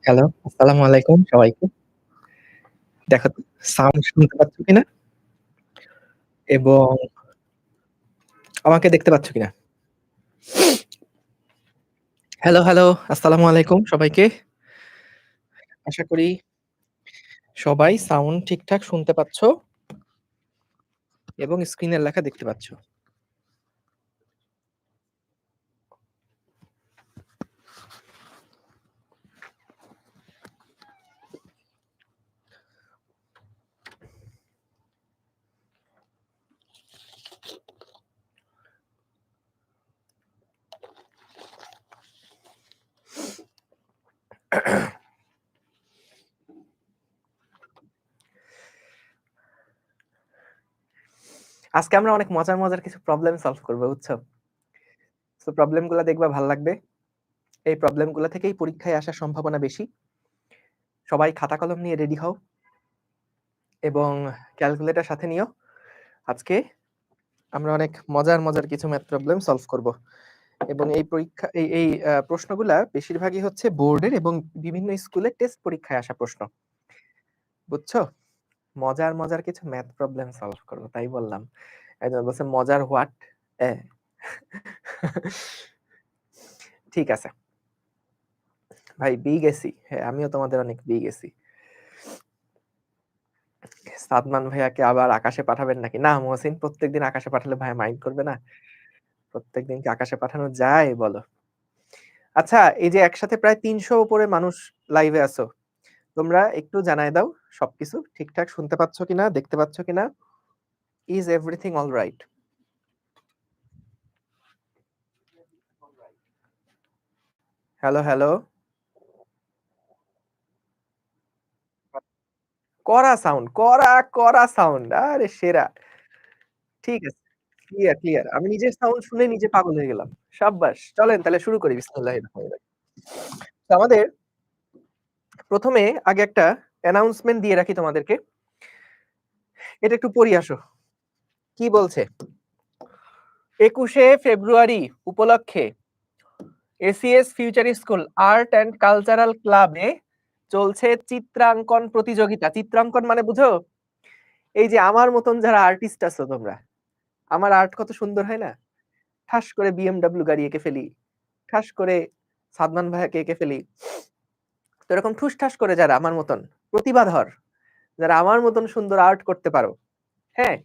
Hello, আসসালামু আলাইকুম সবাইকে। দেখো তো সাউন্ড শুনতে পাচ্ছ কিনা? এবং আমাকে দেখতে পাচ্ছ কিনা? হ্যালো, হ্যালো, আসসালামু আলাইকুম সবাইকে। আশা করি সবাই সাউন্ড ঠিকঠাক শুনতে পাচ্ছ এবং স্ক্রিনের লেখা দেখতে পাচ্ছ। আজকে আমরা অনেক মজার কিছু প্রবলেম সলভ করব, বুঝছো? সো প্রবলেম গুলা দেখবা ভাল লাগবে। এই প্রবলেম গুলা থেকেই পরীক্ষায় আসার সম্ভাবনা বেশি। সবাই খাতা কলম নিয়ে রেডি হও এবং ক্যালকুলেটর সাথে নিও। আজকে আমরা অনেক মজার কিছু ম্যাথ প্রবলেম সলভ করব। এবং এই পরীক্ষা এই প্রশ্নগুলা বেশিরভাগই হচ্ছে বোর্ডের এবং বিভিন্ন স্কুলে টেস্ট পরীক্ষায় আসা প্রশ্ন, বুঝছো? মজার কিছু ম্যাথ প্রবলেম সলভ করবো, তাই বললাম। একজন বলছে মজার হোয়াট। ঠিক আছে ভাই, বি গেছি। হ্যাঁ, আমিও তোমাদের অনেক বি গেছি। সাদমান ভাইয়াকে আবার আকাশে পাঠাবেন নাকি? না মহসিন, প্রত্যেকদিন আকাশে পাঠালে ভাই মাইন্ড করবে না? প্রত্যেকদিন কি আকাশে পাঠানো যায় বলো? আচ্ছা, এই যে একসাথে প্রায় ৩০০ উপরে মানুষ লাইভে আছো, তোমরা একটু জানায় দাও সবকিছু ঠিকঠাক শুনতে পাচ্ছ কিনা, দেখতে পাচ্ছ কিনা। Is everything all right? Hello hello, কড়া সাউন্ড, কড়া সাউন্ড, আরে সেরা। ঠিক আছে, ক্লিয়ার ক্লিয়ার। আমি নিজের সাউন্ড শুনে নিজে পাগল হয়ে গেলাম। সাব্বাস, চলেন তাহলে শুরু করি। বিসমিল্লাহির রহমানির রহিম। তো আমাদের প্রথমে আগে একটা অ্যানাউন্সমেন্ট দিয়ে রাখি তোমাদেরকে। এটা একটু পড়ি আসো। কি বলছে? ২১শে ফেব্রুয়ারি উপলক্ষে ACS future school art and cultural ক্লাবে চলছে চিত্রাঙ্কন প্রতিযোগিতা। চিত্রাঙ্কন মানে বুঝো? এই যে আমার মতন যারা আর্টিস্ট আছো তোমরা, আমার আর্ট কত সুন্দর হয় না? ঠাস করে বিএমডব্লিউ গাড়ি এঁকে ফেলি, ঠাস করে সাদমান ভাইয়াকে এঁকে ফেলি। তো এরকম ঠুসঠাস করে যারা আমার মতন প্রতিভাধর, যারা আমার মতন সুন্দর আর্ট করতে পারো, হ্যাঁ,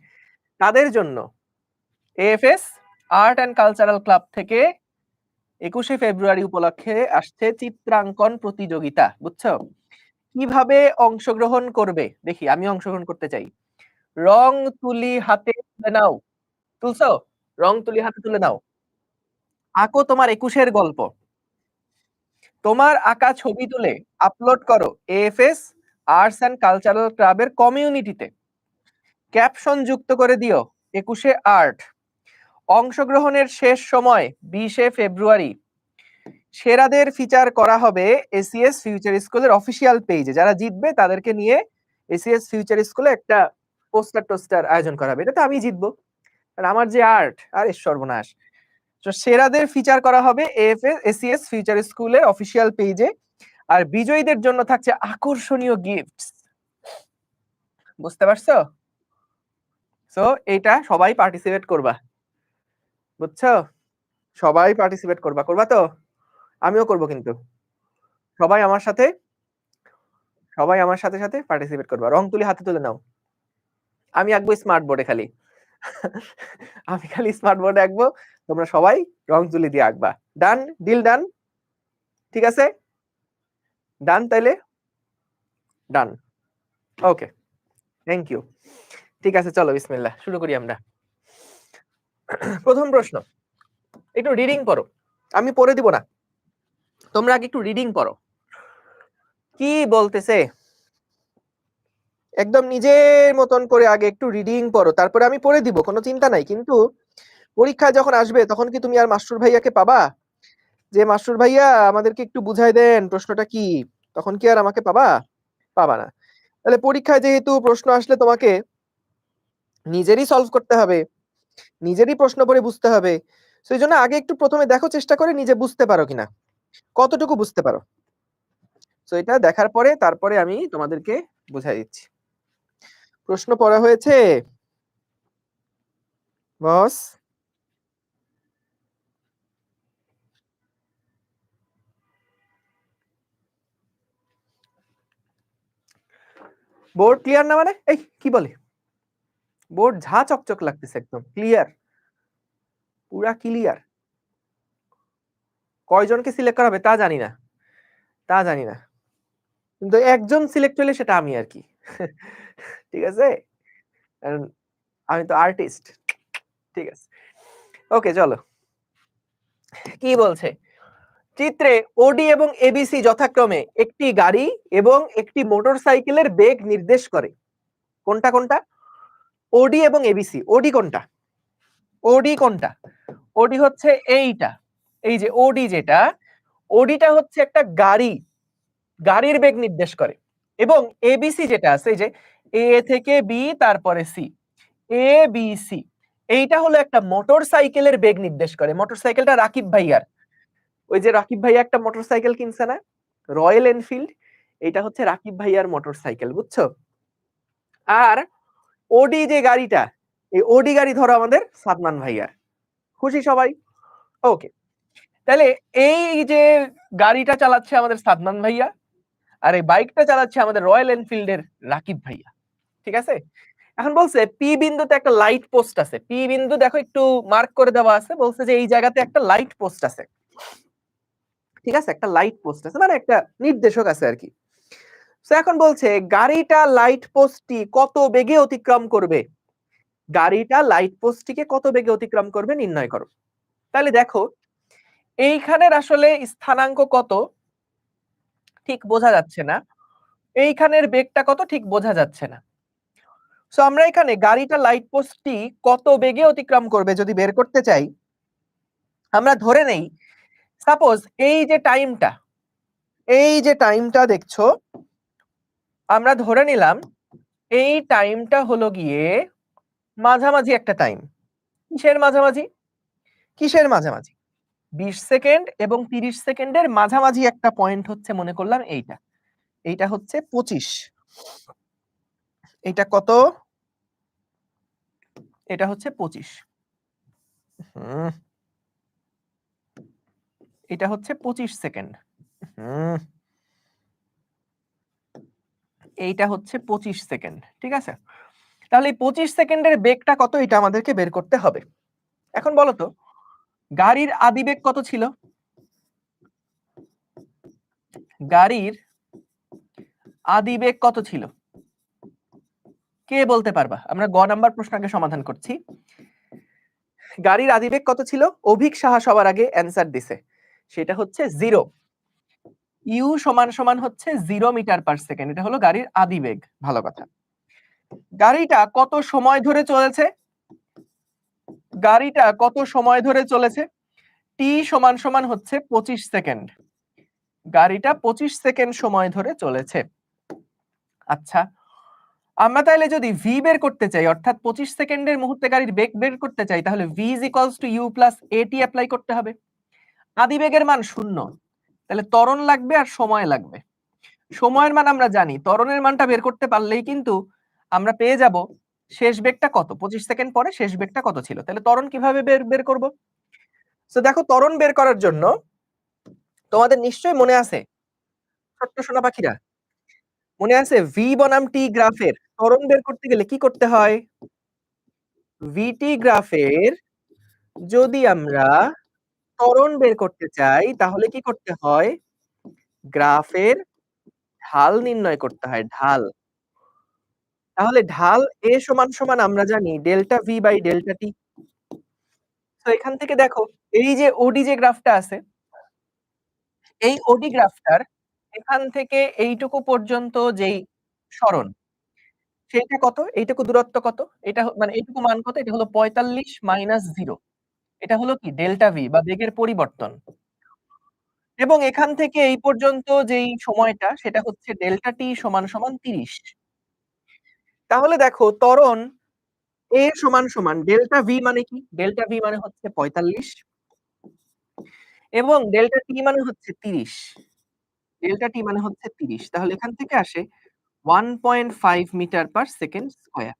তাদের জন্য এএফএস আর্ট অ্যান্ড কালচারাল ক্লাব থেকে ২১শে ফেব্রুয়ারি উপলক্ষে আসছে চিত্রাঙ্কন প্রতিযোগিতা, বুঝছো? কিভাবে অংশগ্রহণ করবে? দেখি, আমি অংশগ্রহণ করতে চাই। রং তুলি হাতে তুলে নাও। তুলছো? রং তুলি হাতে তুলে নাও। আঁকো তোমার ২১ এর গল্প। তোমার আঁকা ছবি তুলে আপলোড করো এএফএস আর্টস অ্যান্ড কালচারাল ক্লাবের কমিউনিটিতে। ক্যাপশন যুক্ত করে দিও ২১শে আর্ট। অংশগ্রহণের শেষ সময় ২০শে ফেব্রুয়ারি। সেরাদের ফিচার করা হবে এসিএস ফিউচার স্কুলের অফিসিয়াল পেজে। যারা জিতবে তাদেরকে নিয়ে এসিএস ফিউচার স্কুলে একটা পোস্টার আয়োজন করা হবে। এটা তো আমি জিতবো, আর আমার যে আর্ট, আরে সর্বনাশ। তো সেরাদের ফিচার করা হবে এসিএস ফিউচার স্কুলের অফিসিয়াল পেজে। আর বিজয়ীদের জন্য থাকছে আকর্ষণীয় গিফটস। বুঝতে পারছো? সো এইটা সবাই পার্টিসিপেট করবা, বুঝছো? সবাই পার্টিসিপেট করবা, করবা তো? আমিও করব কিন্তু। সবাই আমার সাথে, সবাই আমার সাথে পার্টিসিপেট করবা। রং তুলি হাতে তুলে নাও। আমি আঁকবো স্মার্ট বোর্ডে খালি। আমি খালি স্মার্ট বোর্ডে আঁকবো, তোমরা সবাই রং তুলি দিয়ে আঁকবা। ডান? Deal done? ঠিক আছে? ডান তাইলে? ডান। ওকে, থ্যাংক ইউ। ঠিক আছে, চলো বিসমিল্লাহ শুরু করি আমরা। প্রথম প্রশ্ন, একটু রিডিং পড়ো। আমি পড়ে দিব না, তোমরা আগে একটু রিডিং পড়ো। কি বলতেছে একদম নিজের মতন করে আগে একটু রিডিং পড়ো, তারপরে আমি পড়ে দিব, কোনো চিন্তা নাই। কিন্তু পরীক্ষায় যখন আসবে তখন কি তুমি আর মাস্টার ভাইয়াকে পাবা যে মাস্টার ভাইয়া আমাদেরকে একটু বুঝাই দেন প্রশ্নটা কি? তখন কি আর আমাকে পাবা? পাবা না। তাহলে পরীক্ষায় যেহেতু প্রশ্ন আসলে তোমাকে নিজেরই সলভ করতে হবে, নিজেরই প্রশ্ন পড়ে বুঝতে হবে। সেই জন্য আগে একটু প্রথমে দেখো চেষ্টা করে নিজে বুঝতে পারো কিনা, কতটুকু বুঝতে পারো। সো এটা দেখার পরে তারপরে আমি তোমাদেরকে বুঝাই দিচ্ছি। প্রশ্ন পড়া হয়েছে? বস? বোর্ড ক্লিয়ার না মানে? এই কি বলে? বোর্ড ঝা চকচক লাগতেছে একদম। ক্লিয়ার। পুরা ক্লিয়ার। কয়জনকে সিলেক্ট করা হবে তা জানি না। তা জানি না। কিন্তু একজন সিলেক্ট হলে সেটা আমি আরকি। ঠিক আছে? কারণ আমি তো আর্টিস্ট। ঠিক আছে। ওকে চলো। কি বলছে? চিত্রে ওডি এবং এবিসি যথাক্রমে একটি গাড়ি এবং একটি মোটরসাইকেলের বেগ নির্দেশ করে। কোনটা কোনটা? ওডি এবং এবিসি। ওডি কোনটা? ওডি কোনটা? ওডি হচ্ছে এইটা। এই যে ওডি যেটা, ওডিটা হচ্ছে একটা গাড়ি। গাড়ির বেগ নির্দেশ করে। এবং এবিসি যেটা আছে এই যে এ থেকে বি তারপরে সি। A B C. এইটা হলো একটা মোটরসাইকেলের বেগ নির্দেশ করে। মোটরসাইকেলটা রাকিব ভাইয়ার। ওই যে রাকিব ভাইয়া একটা মোটরসাইকেল কিনছে না? Royal Enfield. এটা হচ্ছে রাকিব ভাইয়ার মোটরসাইকেল, বুঝছো? আর ওডি যে গাড়িটা, এই ওডি গাড়ি ধরো আমাদের সাদমান ভাইয়ার। খুশি সবাই? ওকে। তাহলে এই যে গাড়িটা চালাচ্ছে আমাদের সাদমান ভাইয়া, আর এই বাইকটা চালাচ্ছে আমাদের রয়্যাল এনফিল্ডের রাকিব ভাইয়া। ঠিক আছে? এখন বলছে পি বিন্দুতে একটা লাইট পোস্ট আছে। পি বিন্দু দেখো একটু মার্ক করে দেওয়া আছে। বলছে যে এই জায়গাতে একটা লাইট পোস্ট আছে। ঠিক আছে? একটা লাইট পোস্ট আছে মানে একটা নির্দেশক আছে আরকি। সো এখন বলছে গাড়িটা লাইট পোস্টটি কত বেগে অতিক্রম করবে? গাড়িটা লাইট পোস্টটিকে কত বেগে অতিক্রম করবে নির্ণয় করো। তাহলে দেখো এইখানের আসলে স্থানাঙ্ক কত ঠিক বোঝা যাচ্ছে না। এইখানের বেগটা কত ঠিক বোঝা যাচ্ছে না। সো আমরা এখানে গাড়িটা লাইট পোস্টটি কত বেগে অতিক্রম করবে যদি বের করতে চাই, আমরা ধরে নেই সাপোজ এই যে টাইমটা দেখছো, আমরা ধরে নিলাম এই টাইমটা হলো গিয়ে মাঝামাঝি একটা টাইম। কিসের মাঝামাঝি? কিসের মাঝামাঝি? 20 সেকেন্ড এবং 30 সেকেন্ডের মাঝামাঝি একটা পয়েন্ট হচ্ছে মনে করলাম এইটা। এইটা হচ্ছে 25। এটা কত? এটা হচ্ছে 25। হুম, এটা হচ্ছে 25 সেকেন্ড। হুম, এইটা হচ্ছে 25 সেকেন্ড। ঠিক আছে? তাহলে এই 25 সেকেন্ডের বেগটা কত এটা আমাদেরকে বের করতে হবে। এখন বলো তো গাড়ির আদিবেগ কত ছিল? গাড়ির আদিবেগ কত ছিল? কে বলতে পারবা? আমরা গ নাম্বার প্রশ্ন আগে সমাধান করছি। গাড়ির আদিবেগ কত ছিল? অভিক সাহা সবার আগে অ্যান্সার দিছে। সেটা হচ্ছে 0। ইউ সমান সমান হচ্ছে 0 মিটার পার সেকেন্ড। এটা হলো গাড়ির আদিবেগ। ভালো কথা। গাড়িটা কত সময় ধরে চলেছে? গাড়িটা কত সময় ধরে চলেছে? টি সমান সমান হচ্ছে 25 সেকেন্ড। গাড়িটা 25 সেকেন্ড সময় ধরে চলেছে। আচ্ছা, আমরা তাহলে যদি ভি বের করতে চাই অর্থাৎ 25 সেকেন্ডের মুহূর্তে গাড়ির বেগ বের করতে চাই তাহলে v is equals to u plus at apply করতে হবে। আদিবেগের মান 0। তাহলে ত্বরণ লাগবে আর সময় লাগবে। সময়ের মান আমরা জানি। ত্বরণের মানটা বের করতে পারলেই কিন্তু আমরা পেয়ে যাব শেষ বেগটা কত। 25 সেকেন্ড পরে শেষ বেগটা কত ছিল। তাহলে ত্বরণ কিভাবে বের করব? সো দেখো ত্বরণ বের করার জন্য তোমাদের নিশ্চয়ই মনে আছে ছোট্ট সোনা পাখিরা, মনে আছে ভি বনাম টি গ্রাফের ত্বরণ বের করতে গেলে কি করতে হয়? ভিটি গ্রাফের যদি আমরা ত্বরণ বের করতে চাই তাহলে কি করতে হয়? গ্রাফের ঢাল নির্ণয় করতে হয়, ঢাল। তাহলে ঢাল A সমান সমান আমরা জানি delta V by delta T। তো এখান থেকে দেখো এই যে ওডি যে গ্রাফটা আছে, এই ওডি গ্রাফটার এখান থেকে এইটুকু পর্যন্ত যেই সরণ, সেইটা কত? এইটুকু দূরত্ব কত? এটা মানে এইটুকু মান কত? এটা হলো 45 মাইনাস 0। এটা হলো কি ডেল্টা V বা বেগের পরিবর্তন। এবং এখান থেকে এই পর্যন্ত যেই সময়টা সেটা হচ্ছে ডেল্টা T সমান সমান 30। তাহলে দেখো ত্বরণ A সমান সমান ডেল্টা V মানে কি? ডেল্টা V মানে হচ্ছে 45 এবং ডেল্টা T মানে হচ্ছে 30। ডেল্টা টি মানে হচ্ছে ৩০। তাহলে এখান থেকে আসে 1.5 মিটার পার সেকেন্ড স্কয়ার।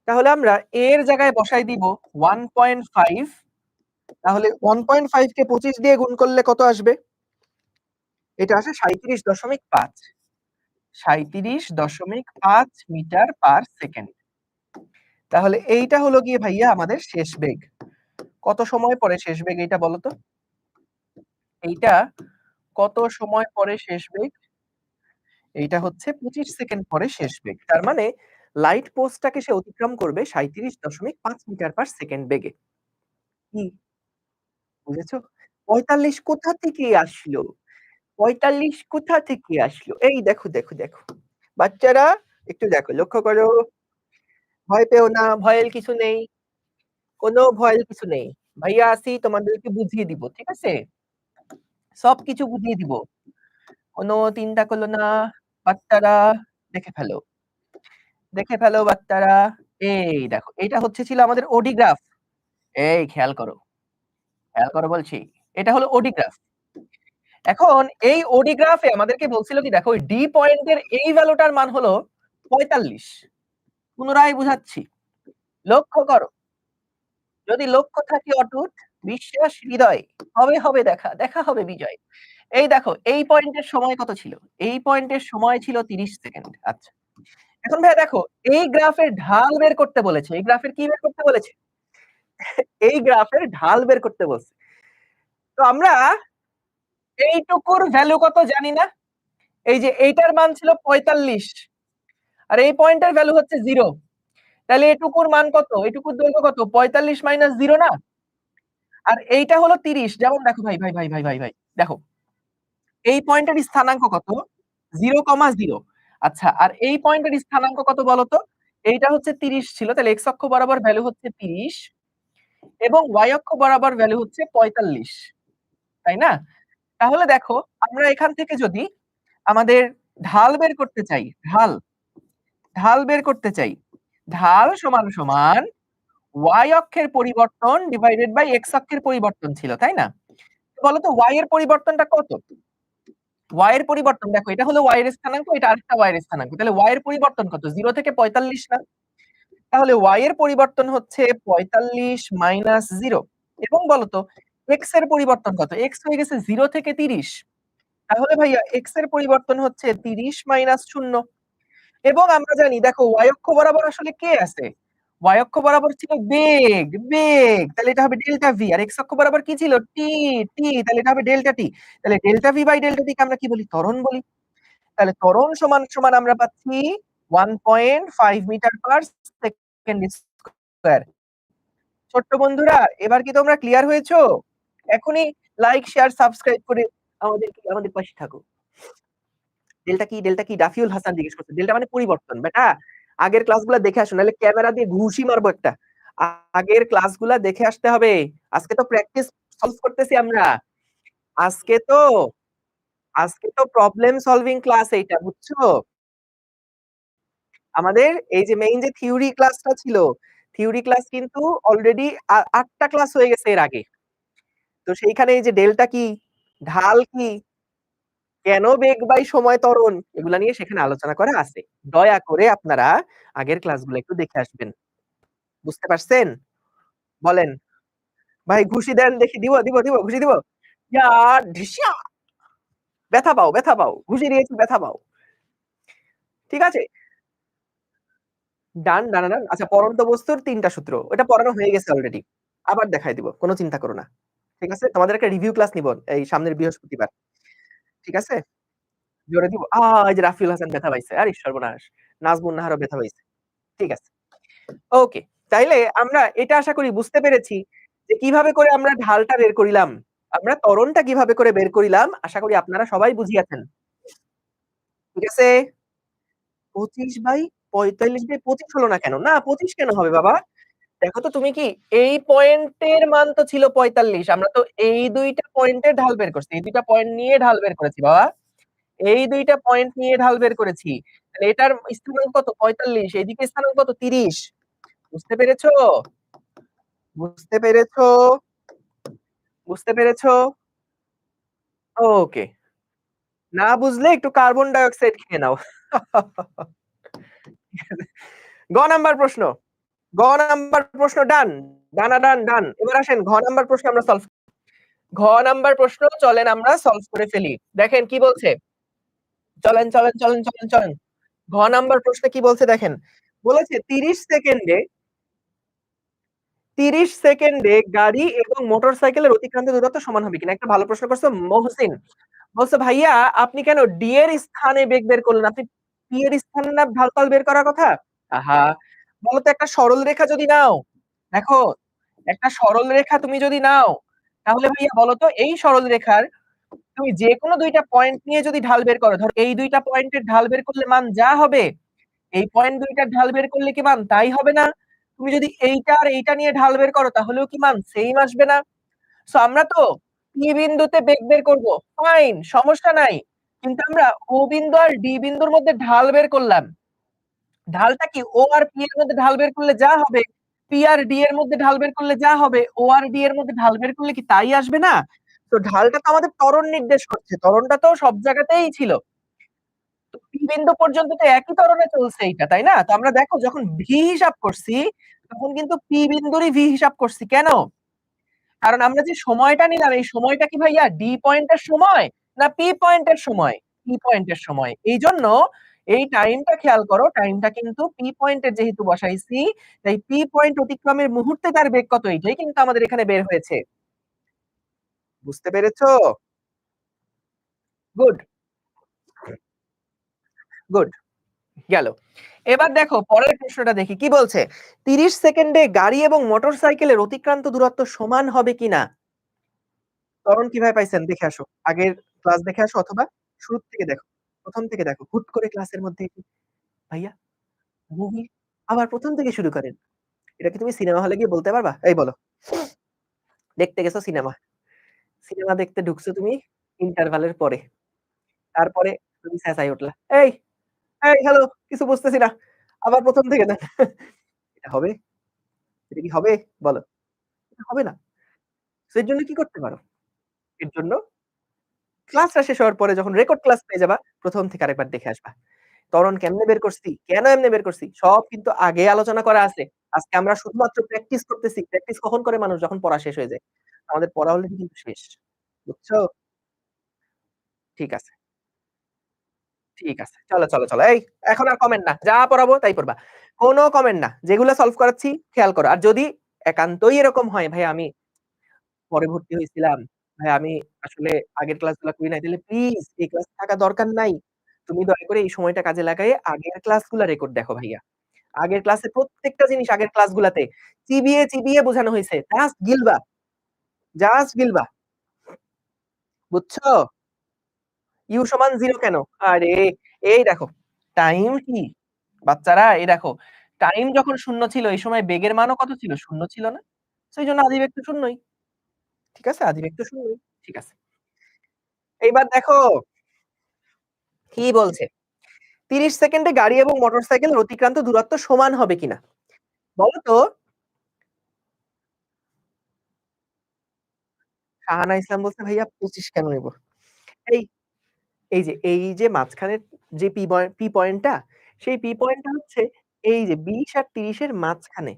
তাহলে আমরা এর জায়গায় বসাই দিব 1.5, তাহলে 1.5 কে 25 দিয়ে গুণ করলে কত আসবে? এটা আসে 37.5। 37.5 মিটার পার সেকেন্ড। তাহলে এইটা হলো গিয়ে ভাইয়া আমাদের শেষ বেগ। কত সময় পরে শেষ বেগ এইটা বলো তো? এইটা কত সময় পরে শেষ বেগ? এইটা হচ্ছে 25 সেকেন্ড পরে শেষ বেগ। তার মানে লাইট পোস্টটাকে সে অতিক্রম করবে 37.5 মিটার পার সেকেন্ড বেগে। কি বুঝেছো? ৪৫ কোথা থেকে আসলো? ৪৫ কোথা থেকে আসলো? এই দেখো, দেখো, দেখো। বাচ্চারা একটু দেখো, লক্ষ্য করো। ভয় পেও না, ভয়ের কিছু নেই। কোনো ভয়ের কিছু নেই। ভাইয়া আছি তোমাদেরকে বুঝিয়ে দিব। ঠিক আছে? সবকিছু বুঝিয়ে দিব। কোনো চিন্তা করো না। বাচ্চারা দেখে ফেলো। দেখে ফেলো বাচ্চারা। এই দেখো, এটা হচ্ছে ছিল আমাদের ওডি গ্রাফ। এই খেয়াল করো। খেয়াল করো বলছি। এটা হলো ওডি গ্রাফ। এখন এই ওডি গ্রাফে আমাদেরকে বলছিল কি দেখো, ওই ডি পয়েন্টের এই ভ্যালুটার মান হলো ৪৫। পুনরায় বুঝাচ্ছি। লক্ষ্য করো। যদি লক্ষ্য থাকে অটুট, বিশ্বাস হৃদয়ে, হবে হবে দেখা, দেখা হবে বিজয়। এই দেখো, এই পয়েন্টের সময় কত ছিল? এই পয়েন্টের সময় ছিল ৩০ সেকেন্ড। আচ্ছা। এখন ভাইয়া দেখো, এই গ্রাফের ঢাল বের করতে বলেছে। এই গ্রাফের কি বের করতে বলেছে? এই গ্রাফের ঢাল বের করতে বলছে। তো আমরা এইটুকুর ভ্যালু কত জানি না। এই যে এইটার মান ছিল ৪৫ আর এই পয়েন্টের ভ্যালু হচ্ছে 0। তাহলে এটুকুর মান কত? এটুকুর দৈর্ঘ্য কত? ৪৫ মাইনাস 0 না? আর এইটা হলো ৩০। যেমন দেখো ভাই, ভাই, ভাই, ভাই, ভাই, ভাই। দেখো, এই পয়েন্টের স্থানাঙ্ক কত? 0,0। আচ্ছা, আর এই পয়েন্টের স্থানাঙ্ক কত বলতো? এইটা হচ্ছে ৩০ ছিল। তাহলে এক্স অক্ষ বরাবর ভ্যালু হচ্ছে ৩০ এবং ওয়াই অক্ষ বরাবর ভ্যালু হচ্ছে ৪৫। তাই না? তাহলে দেখো, আমরা এখান থেকে যদি আমাদের ঢাল বের করতে চাই, ঢাল, ঢাল বের করতে চাই। ঢাল সমান, সমান ওয়াই অক্ষের পরিবর্তন ডিভাইডেড বাই এক্স অক্ষের পরিবর্তন ছিল, তাই না? বলতো ওয়াই এর পরিবর্তনটা কত? ওয়াই এর পরিবর্তন দেখো, এটা হলো ওয়াই এর স্থানাঙ্ক, এটা আরেকটা ওয়াই এর স্থানাঙ্ক। তাহলে ওয়াই এর পরিবর্তন কত? 0 থেকে ৪৫ না? তাহলে ওয়াই এর পরিবর্তন হচ্ছে ৪৫ মাইনাস 0। এবং বলতো এক্স এর পরিবর্তন কত? এক্স হয়ে গেছে 0 থেকে ৩০। তাহলে ভাইয়া এক্স এর পরিবর্তন হচ্ছে ৩০ মাইনাস 0। এবং আমরা জানি দেখো, ওয়াই অক্ষ বরাবর আসলে কে আছে? ওয়াই অক্ষ বরাবর ছিল বেগ, বেগ। তাহলে এটা হবে ডেল্টা ভি। আর এক্স অক্ষ বরাবর কি ছিল? টি, টি। তাহলে এটা হবে ডেল্টা টি। তাহলে ডেল্টা ভি বাই ডেল্টা টি কে আমরা কি বলি? ত্বরণ বলি। তাহলে ত্বরণ সমান, সমান আমরা পাচ্ছি 1.5 মিটার পার সেকেন্ড স্কয়ার। ছোট্ট বন্ধুরা, এবার কি তোমরা ক্লিয়ার হয়েছো? এখনই লাইক, শেয়ার, সাবস্ক্রাইব করে আমাদের পাশে থাকো। ডেল্টা কি? ডেল্টা কি? ডাফিউল হাসান জিজ্ঞেস করছে। ডেল্টা মানে পরিবর্তন। বেটা, আগের ক্লাসগুলা দেখে আসো, নাহলে ক্যামেরা দিয়ে ঘুষি মারবো একটা। আগের ক্লাসগুলা দেখে আসতে হবে। আজকে তো প্র্যাকটিস সলভ করতেছি আমরা। আজকে তো আজকে তো প্রবলেম সলভিং ক্লাস এইটা, বুঝছো? আমাদের এই যে মেইন যে থিওরি ক্লাসটা ছিল, থিওরি ক্লাস কিন্তু অলরেডি ৮ টা ক্লাস হয়ে গেছে এর আগে। তো সেইখানে এই যে ডেল্টা কি, ঢাল কি, কেন বেগ বাই সময় ত্বরণ, এগুলা নিয়ে সেখানে আলোচনা করা আছে। দয়া করে আপনারা আগের ক্লাসগুলো একটু দেখে আসবেন। বুঝতে পারছেন? বলেন। ভাই ঘুষি দেন দেখি, দিব, দিব, দিব, ঘুষি দিব? ইয়া ঢিসা! ব্যথা পাও, ব্যথা পাও। ঘুষি দিয়েছি, ব্যথা পাও। ঠিক আছে? ডান, ডান, ডান। আচ্ছা, পড়ন্ত বস্তুর ৩ টা সূত্র। ওটা পড়ানো হয়ে গেছে অলরেডি। আবার দেখায় দিব। কোন চিন্তা করো না। ঠিক আছে? তোমাদের একটা রিভিউ ক্লাস নিব এই সামনের বৃহস্পতিবার। ঠিক আছে? জোরে দিব। এই যে রাফিউল হাসান ব্যথা পাইছে। আরে সর্বনাশ! নাজমুন নাহারও ব্যথা পাইছে। ঠিক আছে। ওকে। তাইলে আমরা এটা আশা করি বুঝতে পেরেছি যে কিভাবে করে আমরা ঢালটা বের করিলাম। আমরা ত্বরণটা কিভাবে করে বের করিলাম, আশা করি আপনারা সবাই বুঝিয়াছেন। ঠিক আছে? ২৫/৪৫ হলো না কেন? না, ২৫ কেন হবে বাবা? দেখো তো তুমি কি, এই পয়েন্টের মান তো ছিল ৪৫। আমরা তো এই ২ টা পয়েন্টের ঢাল বের করছি। এই ২ টা পয়েন্ট নিয়ে ঢাল বের করেছি বাবা। এই ২ টা পয়েন্ট নিয়ে ঢাল বের করেছি। তাহলে এটার স্থানাঙ্ক কত? ৪৫। এইদিকে স্থানাঙ্ক কত? ৩০। বুঝতে পেরেছো? বুঝতে পেরেছো? বুঝতে পেরেছো? ওকে। না বুঝলে একটু কার্বন ডাই অক্সাইড খেয়ে নাও। গ নাম্বার প্রশ্ন। গ নাম্বার প্রশ্ন ডান। ডান, ডান। এবার আসেন ঘ নাম্বার প্রশ্ন আমরা সলভ ঘ নাম্বার প্রশ্ন চলেন আমরা সলভ করে ফেলি। দেখেন কি বলছে? চলেন। ঘ নাম্বার প্রশ্নে কি বলছে দেখেন। বলেছে ৩০ সেকেন্ডে গাড়ি এবং মোটরসাইকেলের অতিক্রান্ত দূরত্ব সমান হবে কিনা? একটা ভালো প্রশ্ন করছে মহসিন। বলছে, "ভাইয়া আপনি কেন ডি এর স্থানে বেগ বের করলেন? আপনি পি এর স্থানে না ঢালপাল বের করার কথা?" আহা! বলো তো একটা সরল রেখা যদি নাও, দেখো একটা সরল রেখা তুমি যদি নাও, তাহলে ভাইয়া বলো তো এই সরল রেখার তুমি যেকোনো ২ টা পয়েন্ট নিয়ে যদি ঢাল বের করো, ধরো এই ২ টা পয়েন্টের ঢাল বের করলে মান যা হবে, এই পয়েন্ট ২ টার ঢাল বের করলে কি মান তাই হবে না? তুমি যদি এইটা আর এইটা নিয়ে ঢাল বের করো তাহলেও কি মান সেইম আসবে না? সো আমরা তো P বিন্দুতে বেগ বের করব। ফাইন, সমস্যা নাই। কিন্তু আমরা O বিন্দু আর D বিন্দুর মধ্যে ঢাল বের করলাম। ঢালটা কি O আর P এর মধ্যে ঢাল বের করলে যা হবে, P আর D এর মধ্যে ঢাল বের করলে যা হবে, O আর D এর মধ্যে ঢাল বের করলে কি তাই আসবে না? তো ঢালটা তো আমাদের ত্বরণ নির্দেশ করছে। ত্বরণটা তো সব জায়গাতেই ছিল। তো P বিন্দু পর্যন্ত তো একই ত্বরণে চলছে এইটা, তাই না? তো আমরা দেখো যখন V হিসাব করছি, তখন কিন্তু P বিন্দুরই V হিসাব করছি। কেন? কারণ আমরা যে সময়টা নিলাম, এই সময়টা কি ভাইয়া D পয়েন্টের সময় না P পয়েন্টের সময়? P পয়েন্টের সময়। এইজন্য এই টাইমটা খেয়াল করো, টাইমটা কিন্তু P পয়েন্টে যেহেতু বসাইছি, তাই P পয়েন্ট অতিক্রমের মুহূর্তে তার বেগ কত এইটাই কিন্তু আমাদের এখানে বের হয়েছে। বুঝতে পেরেছো? Good, good. গেল। এবার দেখো পরের প্রশ্নটা দেখি কি বলছে? ৩০ সেকেন্ডে গাড়ি এবং মোটরসাইকেলের অতিক্রান্ত দূরত্ব সমান হবে কিনা? ত্বরণ কিভাবে পাইছেন দেখে আসো। আগের ক্লাস দেখে আসো অথবা শুরু থেকে দেখো। ১ম থেকে দেখো। হুট করে ক্লাসের মধ্যে কি ভাইয়া মুভি আবার ১ম থেকে শুরু করেন। এটা কি তুমি সিনেমা হলে গিয়ে বলতে পারবা? এই বলো। দেখতে গেছো সিনেমা। সিনেমা দেখতে ঢুকছো তুমি ইন্টারভাল এর পরে। তারপরে তুমি চেঁচায় উঠলা। এই, এই হ্যালো কিছু বুঝতেছি না। আবার ১ম থেকে দেখ। এটা হবে? এটা কি হবে? বলো। এটা হবে না। সো এর জন্য কি করতে পারো? এর জন্য ক্লাসটা শেষ হওয়ার পরে যখন রেকর্ড ক্লাস পেয়ে যাবা, ১ম থেকে আরেকবার দেখে আসবা। ত্বরণ কেমনে বের করছি, কেন এমনে বের করছি, সব কিন্তু আগে আলোচনা করা আছে। আজকে আমরা শুধুমাত্র প্র্যাকটিস করতেছি। প্র্যাকটিস কখন করে মানুষ? যখন পড়া শেষ হয়ে যায়। আমাদের পড়া অলরেডি কিন্তু শেষ। বুঝছো? ঠিক আছে, ঠিক আছে। চলো। এই এখন আর কমেন্ট না। যা পড়াবো তাই পড়বা। কোন কমেন্ট না। যেগুলো সলভ করাচ্ছি খেয়াল করো। আর যদি একান্তই এরকম হয়, ভাই আমি পরে ভর্তি হইছিলাম। ভাই আমি আসলে আগের ক্লাসগুলা করি নাই। তাহলে প্লিজ এই ক্লাসে থাকা দরকার নাই। তুমি দয়া করে এই সময়টা কাজে লাগায়ে আগের ক্লাসগুলা রেকর্ড দেখো ভাইয়া। আগের ক্লাসে প্রত্যেকটা জিনিস আগের ক্লাসগুলাতে চিবিয়ে বোঝানো হইছে। জাস্ট গিলবা। বুঝছো? U সমান 0 কেন? আরে এই দেখো টাইম কি? বাচ্চারা এই দেখো টাইম যখন 0 ছিল এই সময় বেগের মানও কত ছিল? 0 ছিল না? সো এইজন্য আদিবেগ তো 0 ই। ঠিক আছে? আদিবেগ তো 0 ই। ঠিক আছে। এইবার দেখো কি বলছে? ৩০ সেকেন্ডে গাড়ি এবং মোটরসাইকেলের অতিক্রান্ত দূরত্ব সমান হবে কিনা? বলো তো? শাহানা ইসলাম বলছে, "ভাইয়া ২৫ কেন নিব?" এই, এই যে মাঝখানের যে পি পয়েন্টটা, সেই পি পয়েন্টটা হচ্ছে এই যে ২০ আর ৩০ এর মাঝখানে।